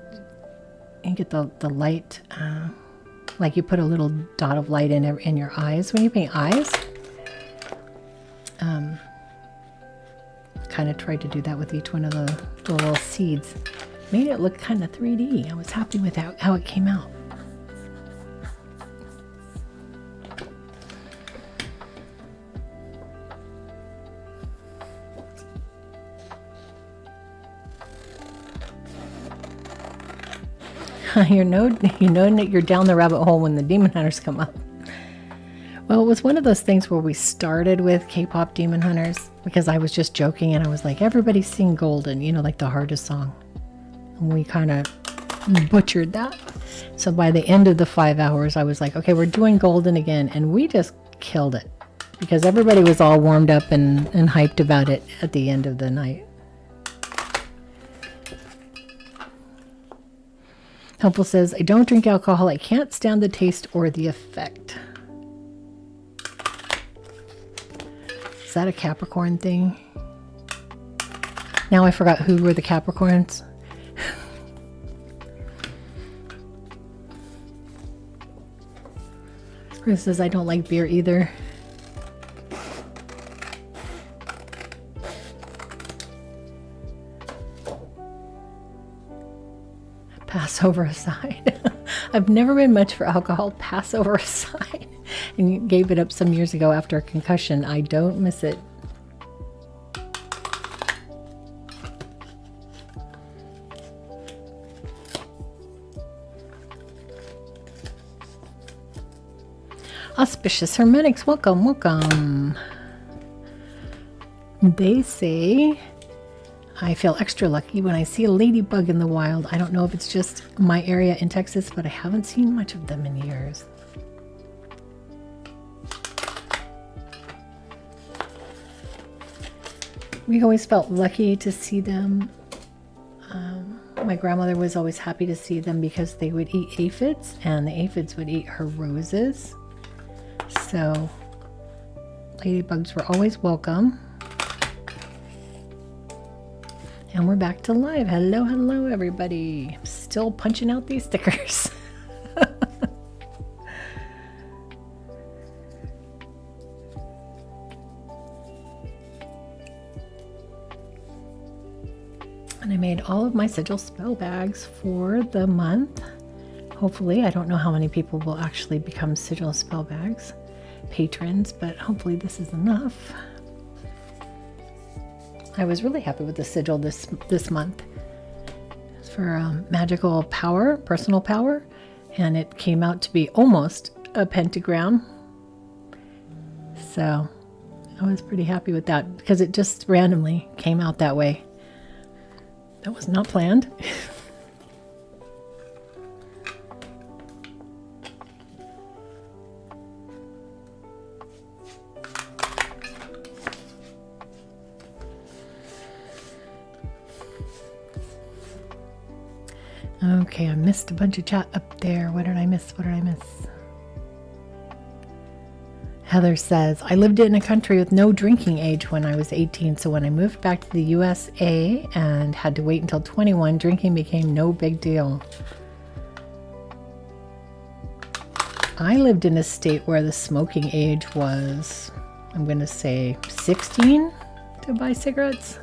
and get the light, like you put a little dot of light in your eyes when you paint eyes. Kind of tried to do that with each one of the little seeds. Made it look kind of 3D. I was happy with how it came out. You know that you're down the rabbit hole when the demon hunters come up. Well, it was one of those things where we started with K-pop Demon Hunters because I was just joking, and I was like, everybody sing Golden, like the hardest song. And we kind of butchered that. So by the end of the 5 hours, I was like, okay, we're doing Golden again. And we just killed it because everybody was all warmed up and hyped about it at the end of the night. Helpful says, I don't drink alcohol. I can't stand the taste or the effect. Is that a Capricorn thing? Now I forgot who were the Capricorns. Ruth says, I don't like beer either. Passover aside. I've never been much for alcohol, Passover aside. And you gave it up some years ago after a concussion. I don't miss it. Auspicious Hermetics, welcome, welcome. They say, I feel extra lucky when I see a ladybug in the wild. I don't know if it's just my area in Texas, but I haven't seen much of them in years. We always felt lucky to see them. My grandmother was always happy to see them because they would eat aphids, and the aphids would eat her roses. So ladybugs were always welcome. And we're back to live. Hello, hello, everybody. I'm still punching out these stickers. And I made all of my sigil spell bags for the month. Hopefully, I don't know how many people will actually become sigil spell bags patrons, but hopefully this is enough. I was really happy with the sigil this month. It's for magical power, personal power, and it came out to be almost a pentagram. So I was pretty happy with that because it just randomly came out that way. That was not planned. Okay, I missed a bunch of chat up there. What did I miss? What did I miss? Heather says, I lived in a country with no drinking age when I was 18, so when I moved back to the USA and had to wait until 21, drinking became no big deal. I lived in a state where the smoking age was, I'm going to say 16 to buy cigarettes.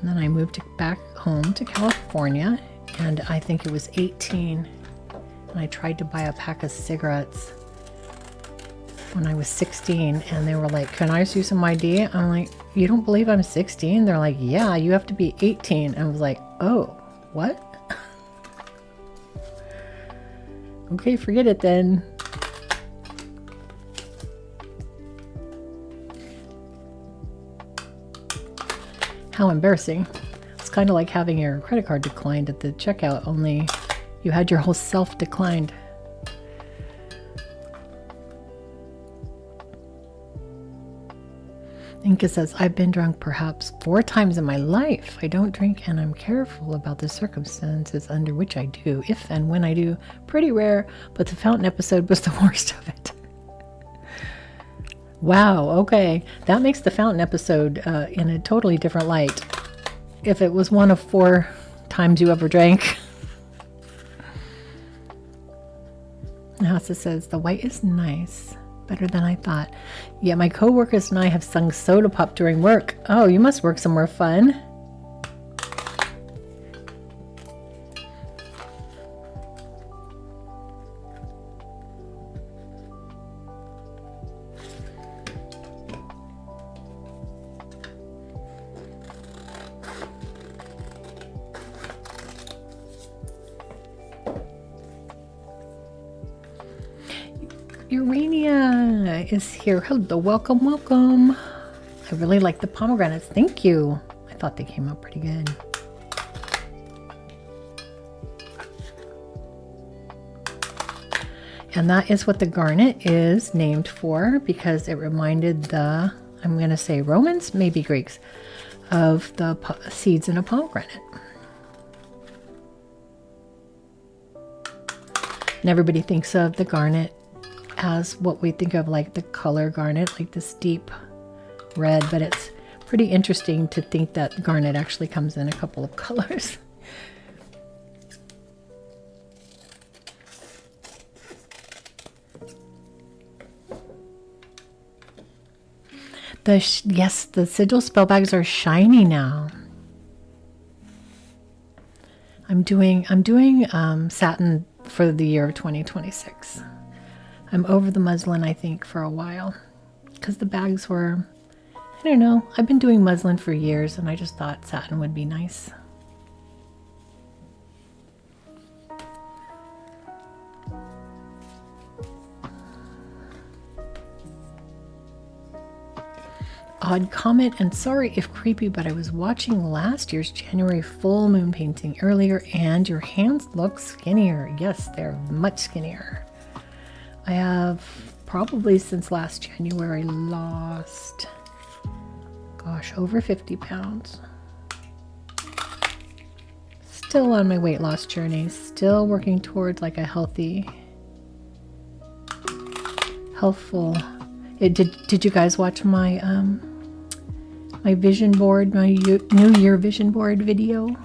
And then I moved back home to California, and I think it was 18. And I tried to buy a pack of cigarettes when I was 16, and they were like, can I see some ID? I'm like, you don't believe I'm 16? They're like, yeah, you have to be 18. I was like, oh, what? Okay, forget it then. How embarrassing. It's kind of like having your credit card declined at the checkout, only you had your whole self declined. Inka says, I've been drunk perhaps 4 times in my life. I don't drink and I'm careful about the circumstances under which I do, if and when I do. Pretty rare, but the fountain episode was the worst of it. Wow, okay. That makes the fountain episode in a totally different light. If it was one of 4 times you ever drank. Nasa says, the white is nice. Better than I thought. Yeah, my co-workers and I have sung Soda Pop during work. Oh, you must work somewhere fun. Urania is here. Hello, welcome, welcome. I really like the pomegranates. Thank you. I thought they came out pretty good. And that is what the garnet is named for, because it reminded the, I'm going to say Romans, maybe Greeks, of the seeds in a pomegranate. And everybody thinks of the garnet as what we think of like the color garnet, like this deep red, but it's pretty interesting to think that garnet actually comes in a couple of colors. Yes, the sigil spell bags are shiny now. I'm doing satin for the year of 2026. I'm over the muslin, I think, for a while, because the bags were, I don't know, I've been doing muslin for years, and I just thought satin would be nice. Odd comment, and sorry if creepy, but I was watching last year's January full moon painting earlier, and your hands look skinnier. Yes, they're much skinnier. I have probably since last January lost, gosh, over 50 pounds. Still on my weight loss journey, still working towards like a healthful. Did you guys watch my my vision board, my New Year vision board video?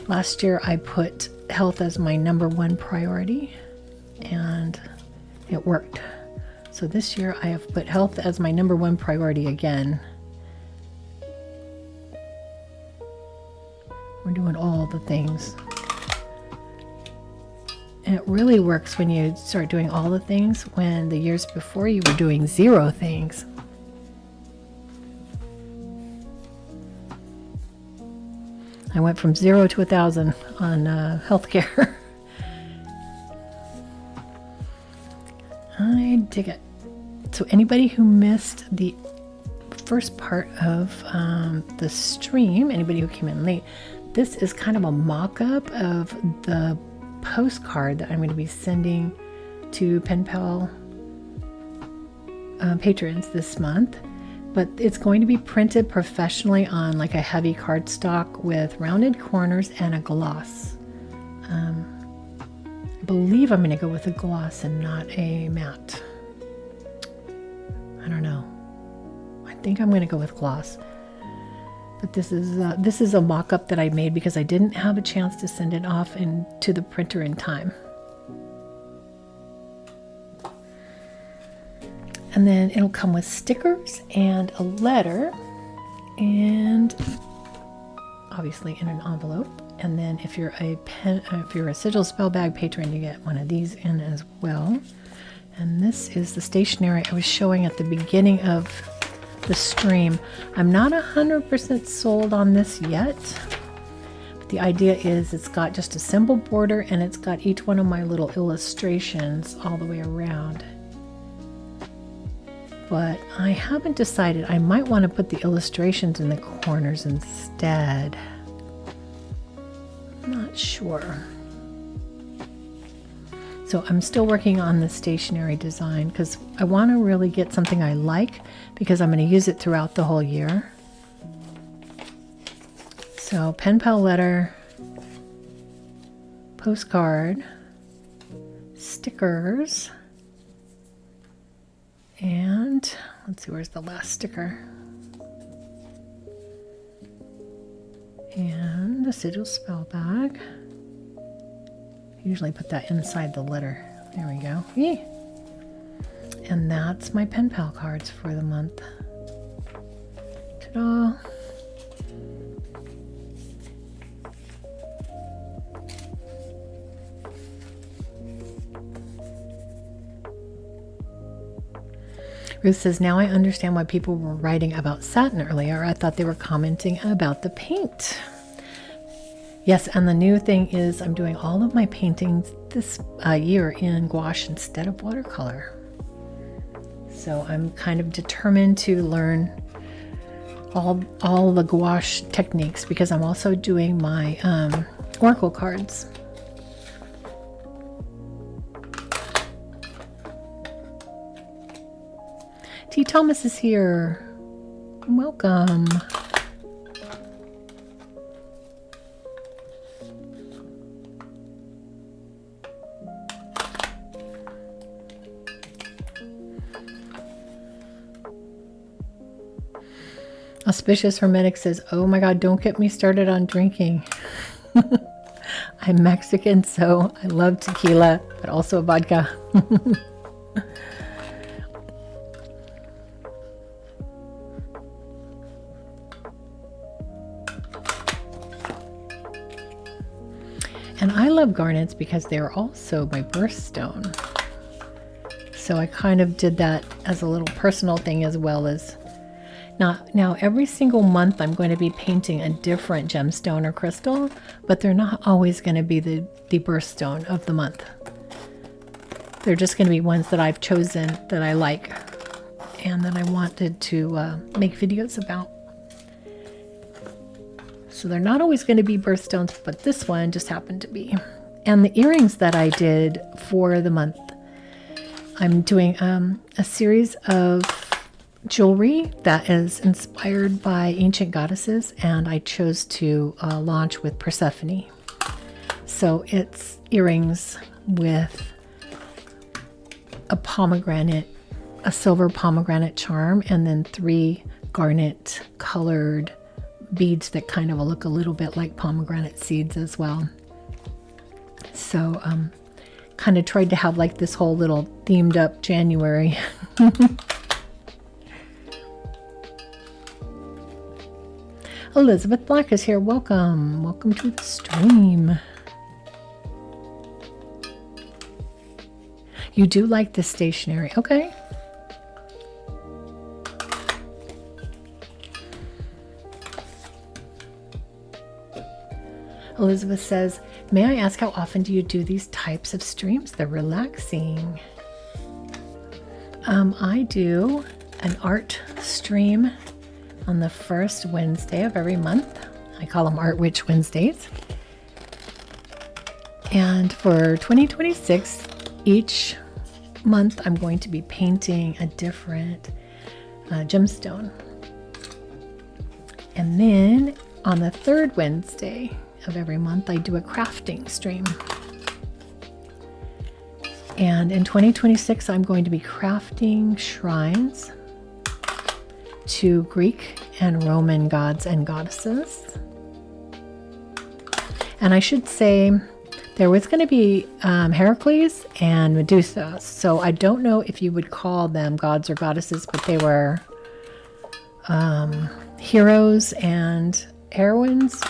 Last year I put health as my #1 priority, and it worked. So this year I have put health as my #1 priority again. We're doing all the things. And it really works when you start doing all the things, when the years before you were doing 0 things. I went from 0 to 1,000 on healthcare. I dig it. So anybody who missed the first part of the stream, anybody who came in late, this is kind of a mock-up of the postcard that I'm going to be sending to Pen Pal patrons this month. But it's going to be printed professionally on like a heavy cardstock with rounded corners and a gloss. I believe I'm going to go with a gloss and not a matte. I don't know. I think I'm going to go with gloss. But this is a mock-up that I made because I didn't have a chance to send it off to the printer in time. And then it'll come with stickers and a letter, and obviously in an envelope. And then if you're a sigil spell bag patron, you get one of these in as well. And this is the stationery I was showing at the beginning of the stream. I'm not 100% sold on this yet, but the idea is it's got just a simple border, and it's got each one of my little illustrations all the way around. But I haven't decided. I might want to put the illustrations in the corners instead. I'm not sure. So I'm still working on the stationery design because I want to really get something I like, because I'm going to use it throughout the whole year. So pen pal letter, postcard, stickers, and let's see, where's the last sticker? And the sigil spell bag. Usually put that inside the letter. There we go. Yee. And that's my pen pal cards for the month. Ta-da! Ruth says, now I understand why people were writing about satin earlier. I thought they were commenting about the paint. Yes, and the new thing is I'm doing all of my paintings this year in gouache instead of watercolor. So I'm kind of determined to learn all the gouache techniques, because I'm also doing my oracle cards. T. Thomas is here. Welcome. Auspicious Hermetic says, oh my God, don't get me started on drinking. I'm Mexican, so I love tequila, but also vodka. love garnets because they're also my birthstone. So I kind of did that as a little personal thing as well as now every single month I'm going to be painting a different gemstone or crystal, but they're not always going to be the birthstone of the month. They're just going to be ones that I've chosen that I like and that I wanted to make videos about. So they're not always going to be birthstones, but this one just happened to be. And the earrings that I did for the month, I'm doing a series of jewelry that is inspired by ancient goddesses, and I chose to launch with Persephone. So it's earrings with a pomegranate, a silver pomegranate charm, and then 3 garnet colored beads that kind of look a little bit like pomegranate seeds as well. So kind of tried to have like this whole little themed up January. Elizabeth Black is here. Welcome. Welcome to the stream. You do like the stationery. Okay. Elizabeth says, may I ask how often do you do these types of streams? They're relaxing. I do an art stream on the first Wednesday of every month. I call them Art Witch Wednesdays. And for 2026, each month I'm going to be painting a different gemstone. And then on the third Wednesday of every month, I do a crafting stream. And in 2026, I'm going to be crafting shrines to Greek and Roman gods and goddesses. And I should say there was going to be Heracles and Medusa. So I don't know if you would call them gods or goddesses, but they were heroes and heroines,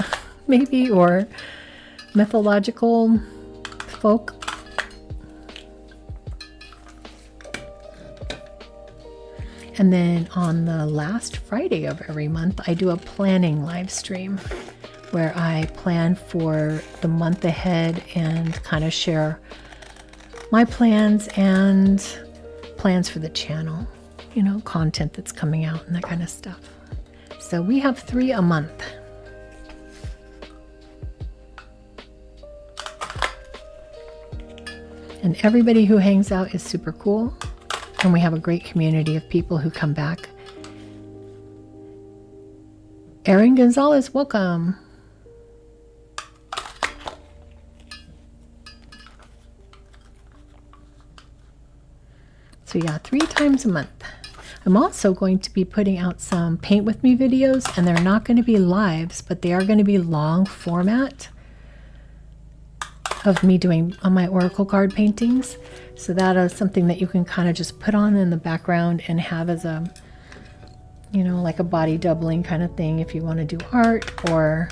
maybe, or mythological folk. And then on the last Friday of every month, I do a planning live stream where I plan for the month ahead and kind of share my plans and plans for the channel, you know, content that's coming out and that kind of stuff. So we have 3 a month. And everybody who hangs out is super cool. And we have a great community of people who come back. Erin Gonzalez, welcome. So yeah, 3 times a month. I'm also going to be putting out some paint with me videos, and they're not going to be lives, but they are going to be long format of me doing on my oracle card paintings. So that is something that you can kind of just put on in the background and have as a, you know, like a body doubling kind of thing if you want to do art or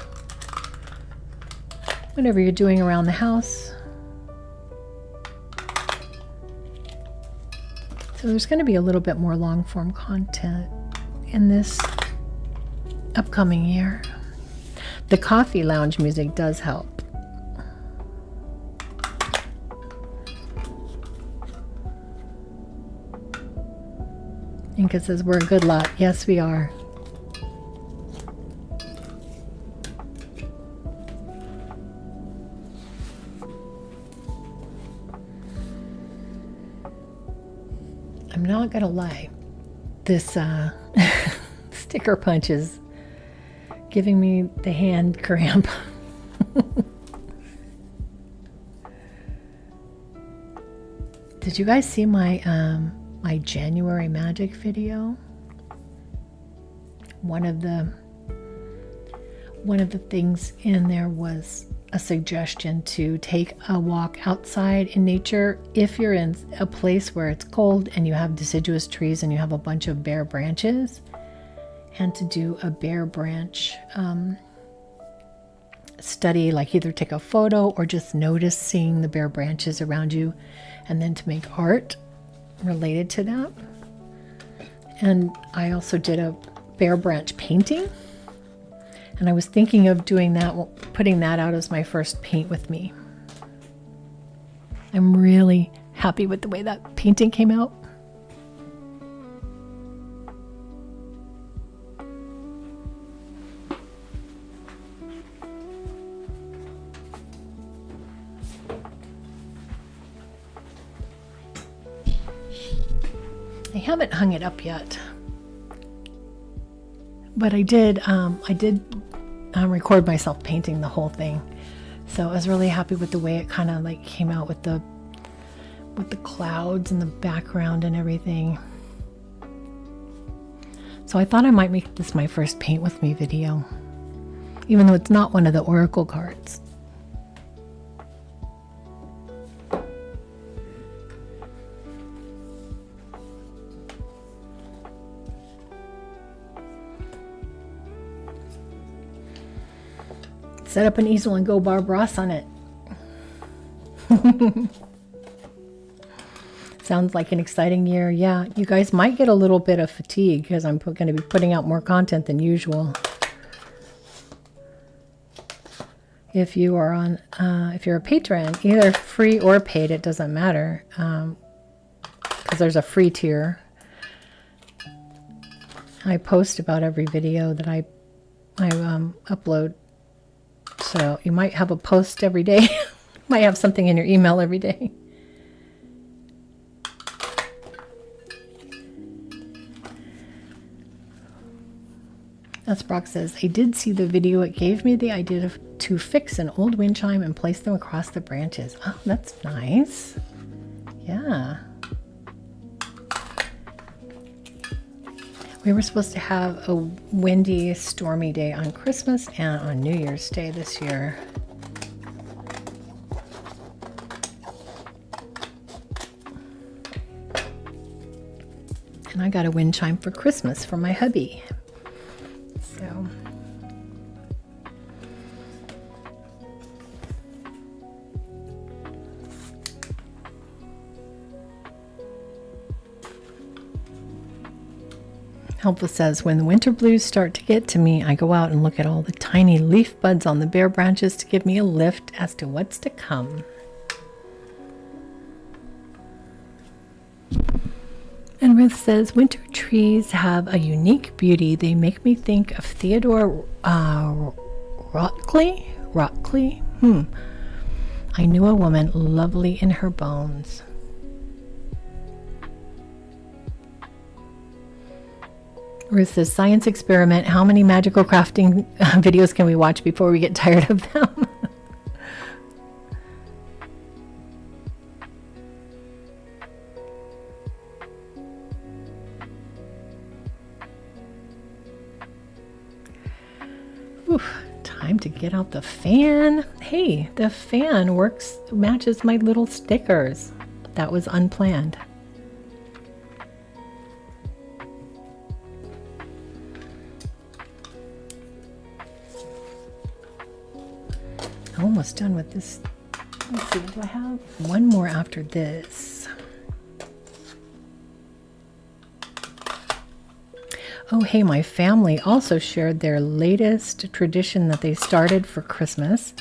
whatever you're doing around the house. So there's going to be a little bit more long form content in this upcoming year. The coffee lounge music does help. Inca says we're a good lot. Yes, we are. I'm not gonna lie. This sticker punch is giving me the hand cramp. Did you guys see my my January magic video? One of the things in there was a suggestion to take a walk outside in nature if you're in a place where it's cold and you have deciduous trees and you have a bunch of bare branches, and to do a bare branch study, like either take a photo or just notice seeing the bare branches around you, and then to make art related to that. And I also did a bare branch painting, and I was thinking of doing that, putting that out as my first paint with me. I'm really happy with the way that painting came out. I haven't hung it up yet, but I did record myself painting the whole thing, so I was really happy with the way it kind of like came out with the clouds and the background and everything. So I thought I might make this my first paint with me video, even though it's not one of the oracle cards. Set up an easel and go Barb Ross on it. Sounds like an exciting year. Yeah, you guys might get a little bit of fatigue because I'm going to be putting out more content than usual. If you are on, if you're a patron, either free or paid, it doesn't matter, because there's a free tier. I post about every video that I upload. So you might have a post every day. Might have something in your email every day. As Brock says, I did see the video. It gave me the idea to fix an old wind chime and place them across the branches. Oh, that's nice. Yeah. We were supposed to have a windy, stormy day on Christmas and on New Year's Day this year. And I got a wind chime for Christmas for my hubby. So Helpful says, when the winter blues start to get to me, I go out and look at all the tiny leaf buds on the bare branches to give me a lift as to what's to come. And Ruth says, winter trees have a unique beauty. They make me think of Theodore Rockley. I knew a woman lovely in her bones. Ruth says, science experiment. How many magical crafting videos can we watch before we get tired of them? Oof, time to get out the fan. Hey, the fan matches my little stickers. That was unplanned. Almost done with this. Let's see, do I have one more after this? Oh, hey, my family also shared their latest tradition that they started for Christmas,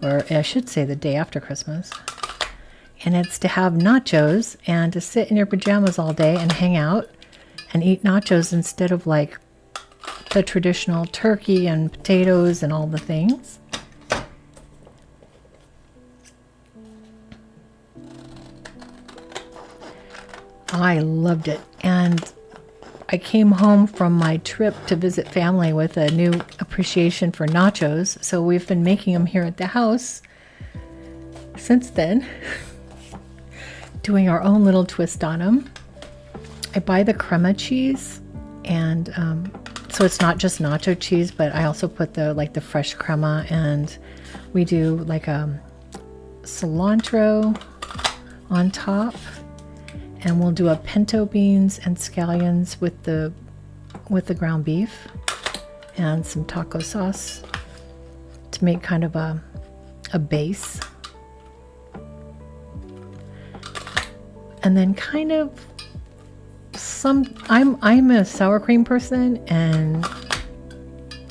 or I should say the day after Christmas. And it's to have nachos and to sit in your pajamas all day and hang out and eat nachos instead of like the traditional turkey and potatoes and all the things. I loved it, and I came home from my trip to visit family with a new appreciation for nachos, so we've been making them here at the house since then, doing our own little twist on them. I buy the crema cheese, and so it's not just nacho cheese, but I also put the fresh crema, and we do like a cilantro on top. And we'll do a pinto beans and scallions with the ground beef and some taco sauce to make kind of a base. And then kind of I'm a sour cream person, and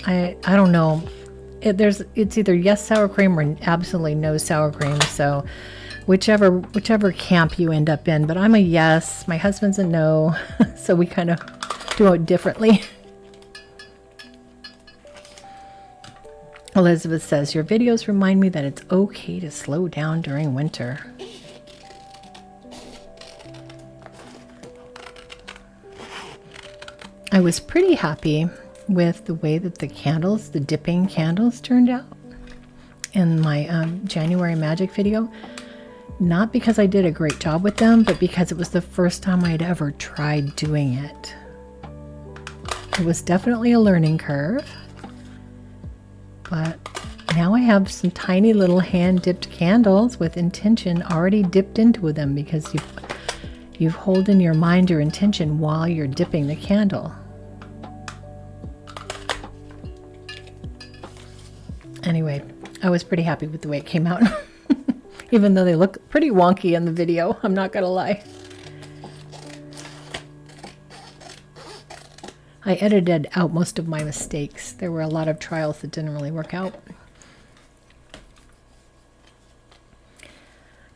I don't know. It's either yes sour cream or absolutely no sour cream. So whichever camp you end up in. But I'm a yes. My husband's a no. So we kind of do it differently. Elizabeth says, your videos remind me that it's okay to slow down during winter. I was pretty happy with the way that the candles, the dipping candles, turned out in my January magic video. Not because I did a great job with them, but because it was the first time I'd ever tried doing it. It was definitely a learning curve, but now I have some tiny little hand-dipped candles with intention already dipped into them, because you hold in your mind your intention while you're dipping the candle. Anyway, I was pretty happy with the way it came out. Even though they look pretty wonky in the video, I'm not gonna lie. I edited out most of my mistakes. There were a lot of trials that didn't really work out.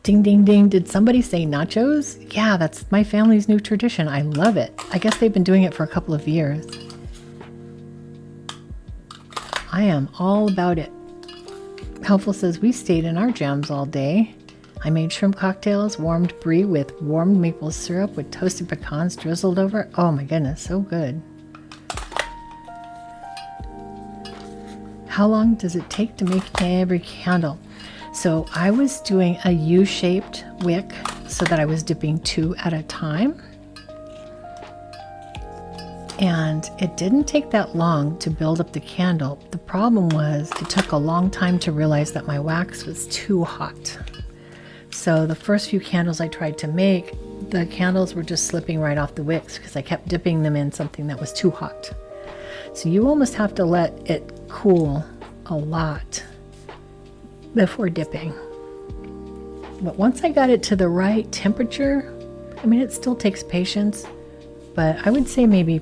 Ding, ding, ding. Did somebody say nachos? Yeah, that's my family's new tradition. I love it. I guess they've been doing it for a couple of years. I am all about it. Helpful says, we stayed in our jams all day. I made shrimp cocktails, warmed brie with warmed maple syrup with toasted pecans drizzled over. Oh my goodness, so good. How long does it take to make every candle? So I was doing a U-shaped wick so that I was dipping 2 at a time. And it didn't take that long to build up the candle. The problem was it took a long time to realize that my wax was too hot. So the first few candles I tried to make, the candles were just slipping right off the wicks because I kept dipping them in something that was too hot. So you almost have to let it cool a lot before dipping. But once I got it to the right temperature, I mean, it still takes patience, but I would say maybe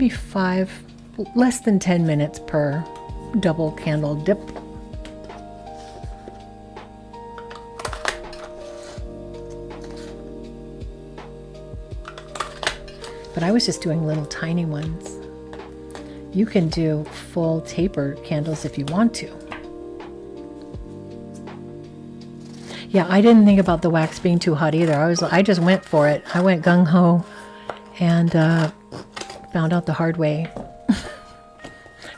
5, less than 10 minutes per double candle dip. But I was just doing little tiny ones. You can do full taper candles if you want to. Yeah, I didn't think about the wax being too hot either. I just went for it. I went gung-ho and found out the hard way.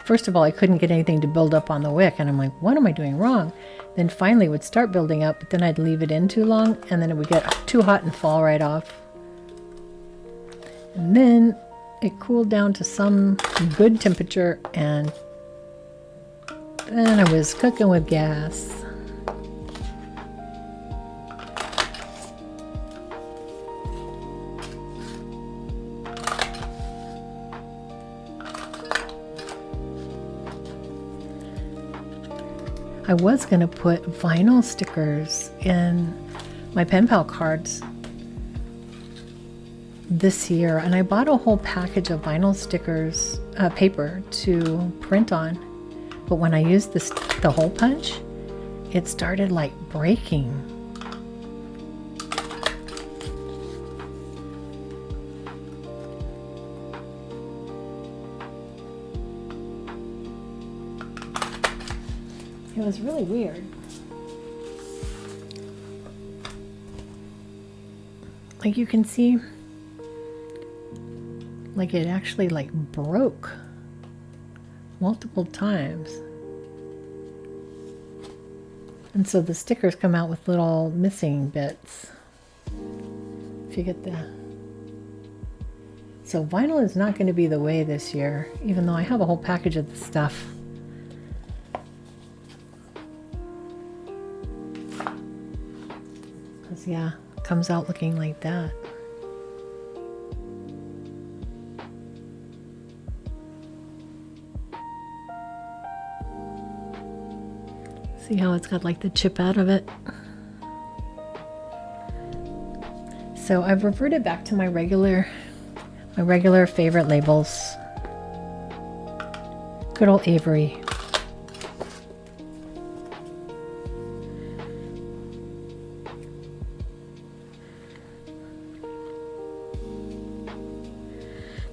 First of all, I couldn't get anything to build up on the wick, and I'm like, what am I doing wrong? Then finally it would start building up, but then I'd leave it in too long, and then it would get too hot and fall right off. And then it cooled down to some good temperature, and then I was cooking with gas. I was going to put vinyl stickers in my pen pal cards this year, and I bought a whole package of vinyl stickers, paper to print on. But when I used the hole punch, it started like breaking. It was really weird. Like you can see, like it actually like broke multiple times. And so the stickers come out with little missing bits. If you get the... So vinyl is not going to be the way this year, even though I have a whole package of the stuff. Because yeah, it comes out looking like that. See how it's got like the chip out of it? So I've reverted back to my regular favorite labels. Good old Avery.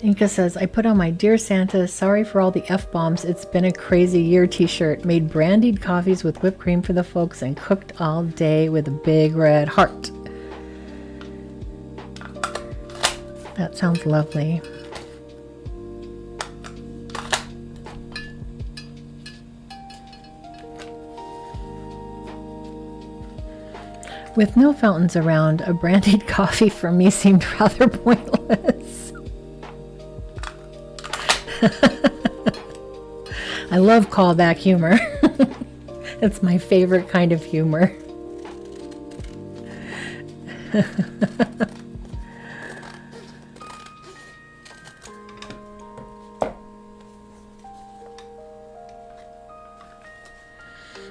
Inka says, I put on my Dear Santa, sorry for all the F-bombs, it's been a crazy year t-shirt. Made brandied coffees with whipped cream for the folks and cooked all day with a big red heart. That sounds lovely. With no fountains around, a brandied coffee for me seemed rather pointless. I love callback humor. It's my favorite kind of humor.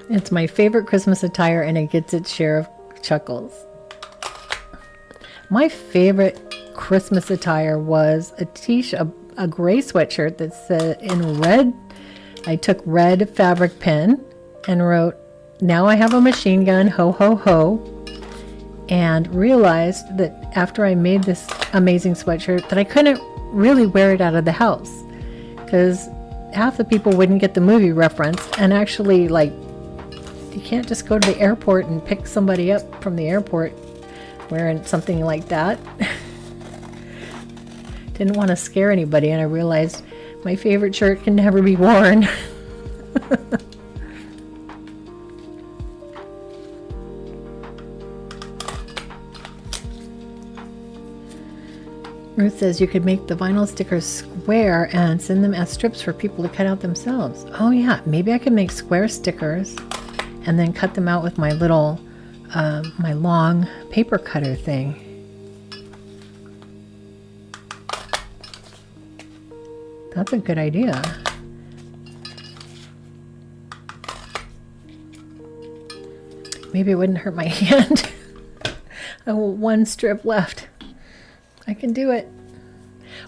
It's my favorite Christmas attire and it gets its share of chuckles. My favorite Christmas attire was a gray sweatshirt that's in red. I took red fabric pen and wrote, now I have a machine gun, ho ho ho, and realized that after I made this amazing sweatshirt that I couldn't really wear it out of the house because half the people wouldn't get the movie reference, and actually, like, you can't just go to the airport and pick somebody up from the airport wearing something like that. Didn't want to scare anybody, and I realized my favorite shirt can never be worn. Ruth says you could make the vinyl stickers square and send them as strips for people to cut out themselves. Oh yeah, maybe I could make square stickers and then cut them out with my little, my long paper cutter thing. That's a good idea. Maybe it wouldn't hurt my hand. I have one strip left. I can do it.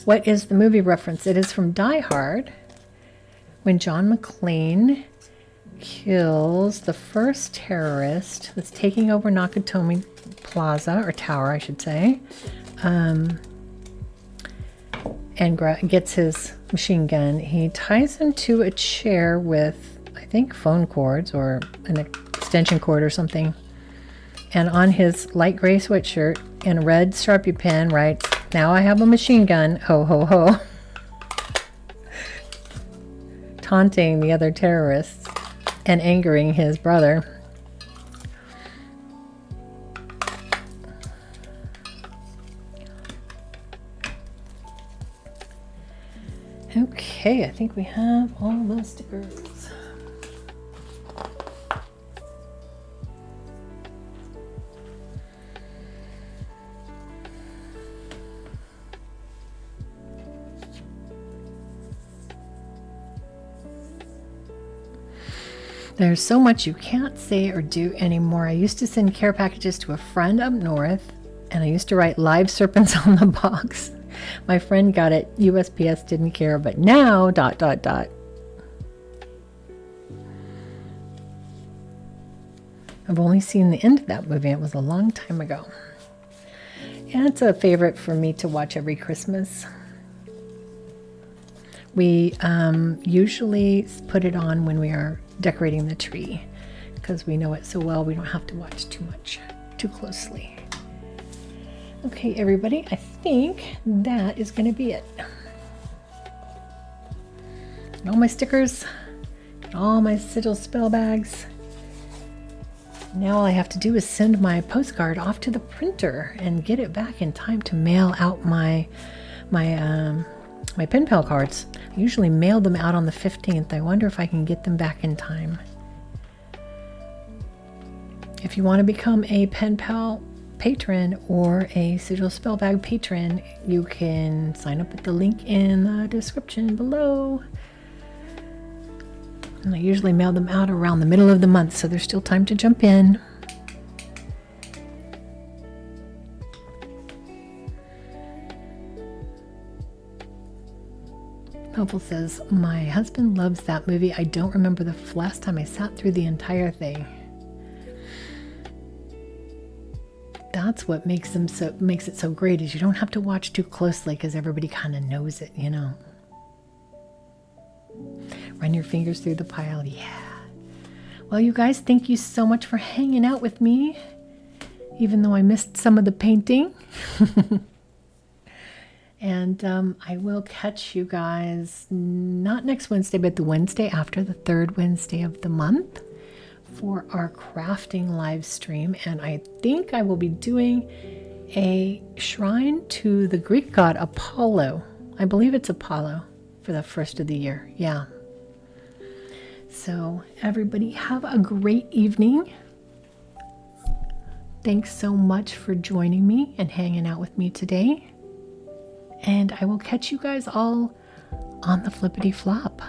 What is the movie reference? It is from Die Hard, when John McClane kills the first terrorist that's taking over Nakatomi Plaza, or Tower, I should say, and gets his machine gun. He ties him to a chair with, I think, phone cords or an extension cord or something. And on his light gray sweatshirt in red Sharpie pen writes, now I have a machine gun, ho ho ho. Taunting the other terrorists and angering his brother. Okay, I think we have all the stickers. There's so much you can't say or do anymore. I used to send care packages to a friend up north, and I used to write live serpents on the box. My friend got it. USPS didn't care, but now ... I've only seen the end of that movie. It was a long time ago. And it's a favorite for me to watch every Christmas. We usually put it on when we are decorating the tree because we know it so well we don't have to watch too closely. Okay, everybody, I think that is going to be it. All my stickers, all my sigil spell bags. Now all I have to do is send my postcard off to the printer and get it back in time to mail out my pen pal cards. I usually mail them out on the 15th. I wonder if I can get them back in time. If you want to become a pen pal patron or a sigil spell bag patron, you can sign up at the link in the description below. And I usually mail them out around the middle of the month, so there's still time to jump in. Hopeful says, my husband loves that movie. I don't remember the last time I sat through the entire thing. That's what makes it so great, is you don't have to watch too closely because everybody kind of knows it, you know. Run your fingers through the pile. Yeah. Well, you guys, thank you so much for hanging out with me, even though I missed some of the painting. And I will catch you guys not next Wednesday, but the Wednesday after, the third Wednesday of the month, for our crafting live stream. And I think I will be doing a shrine to the Greek god Apollo. I believe it's Apollo for the first of the year. Yeah. So everybody have a great evening. Thanks so much for joining me and hanging out with me today. And I will catch you guys all on the flippity flop.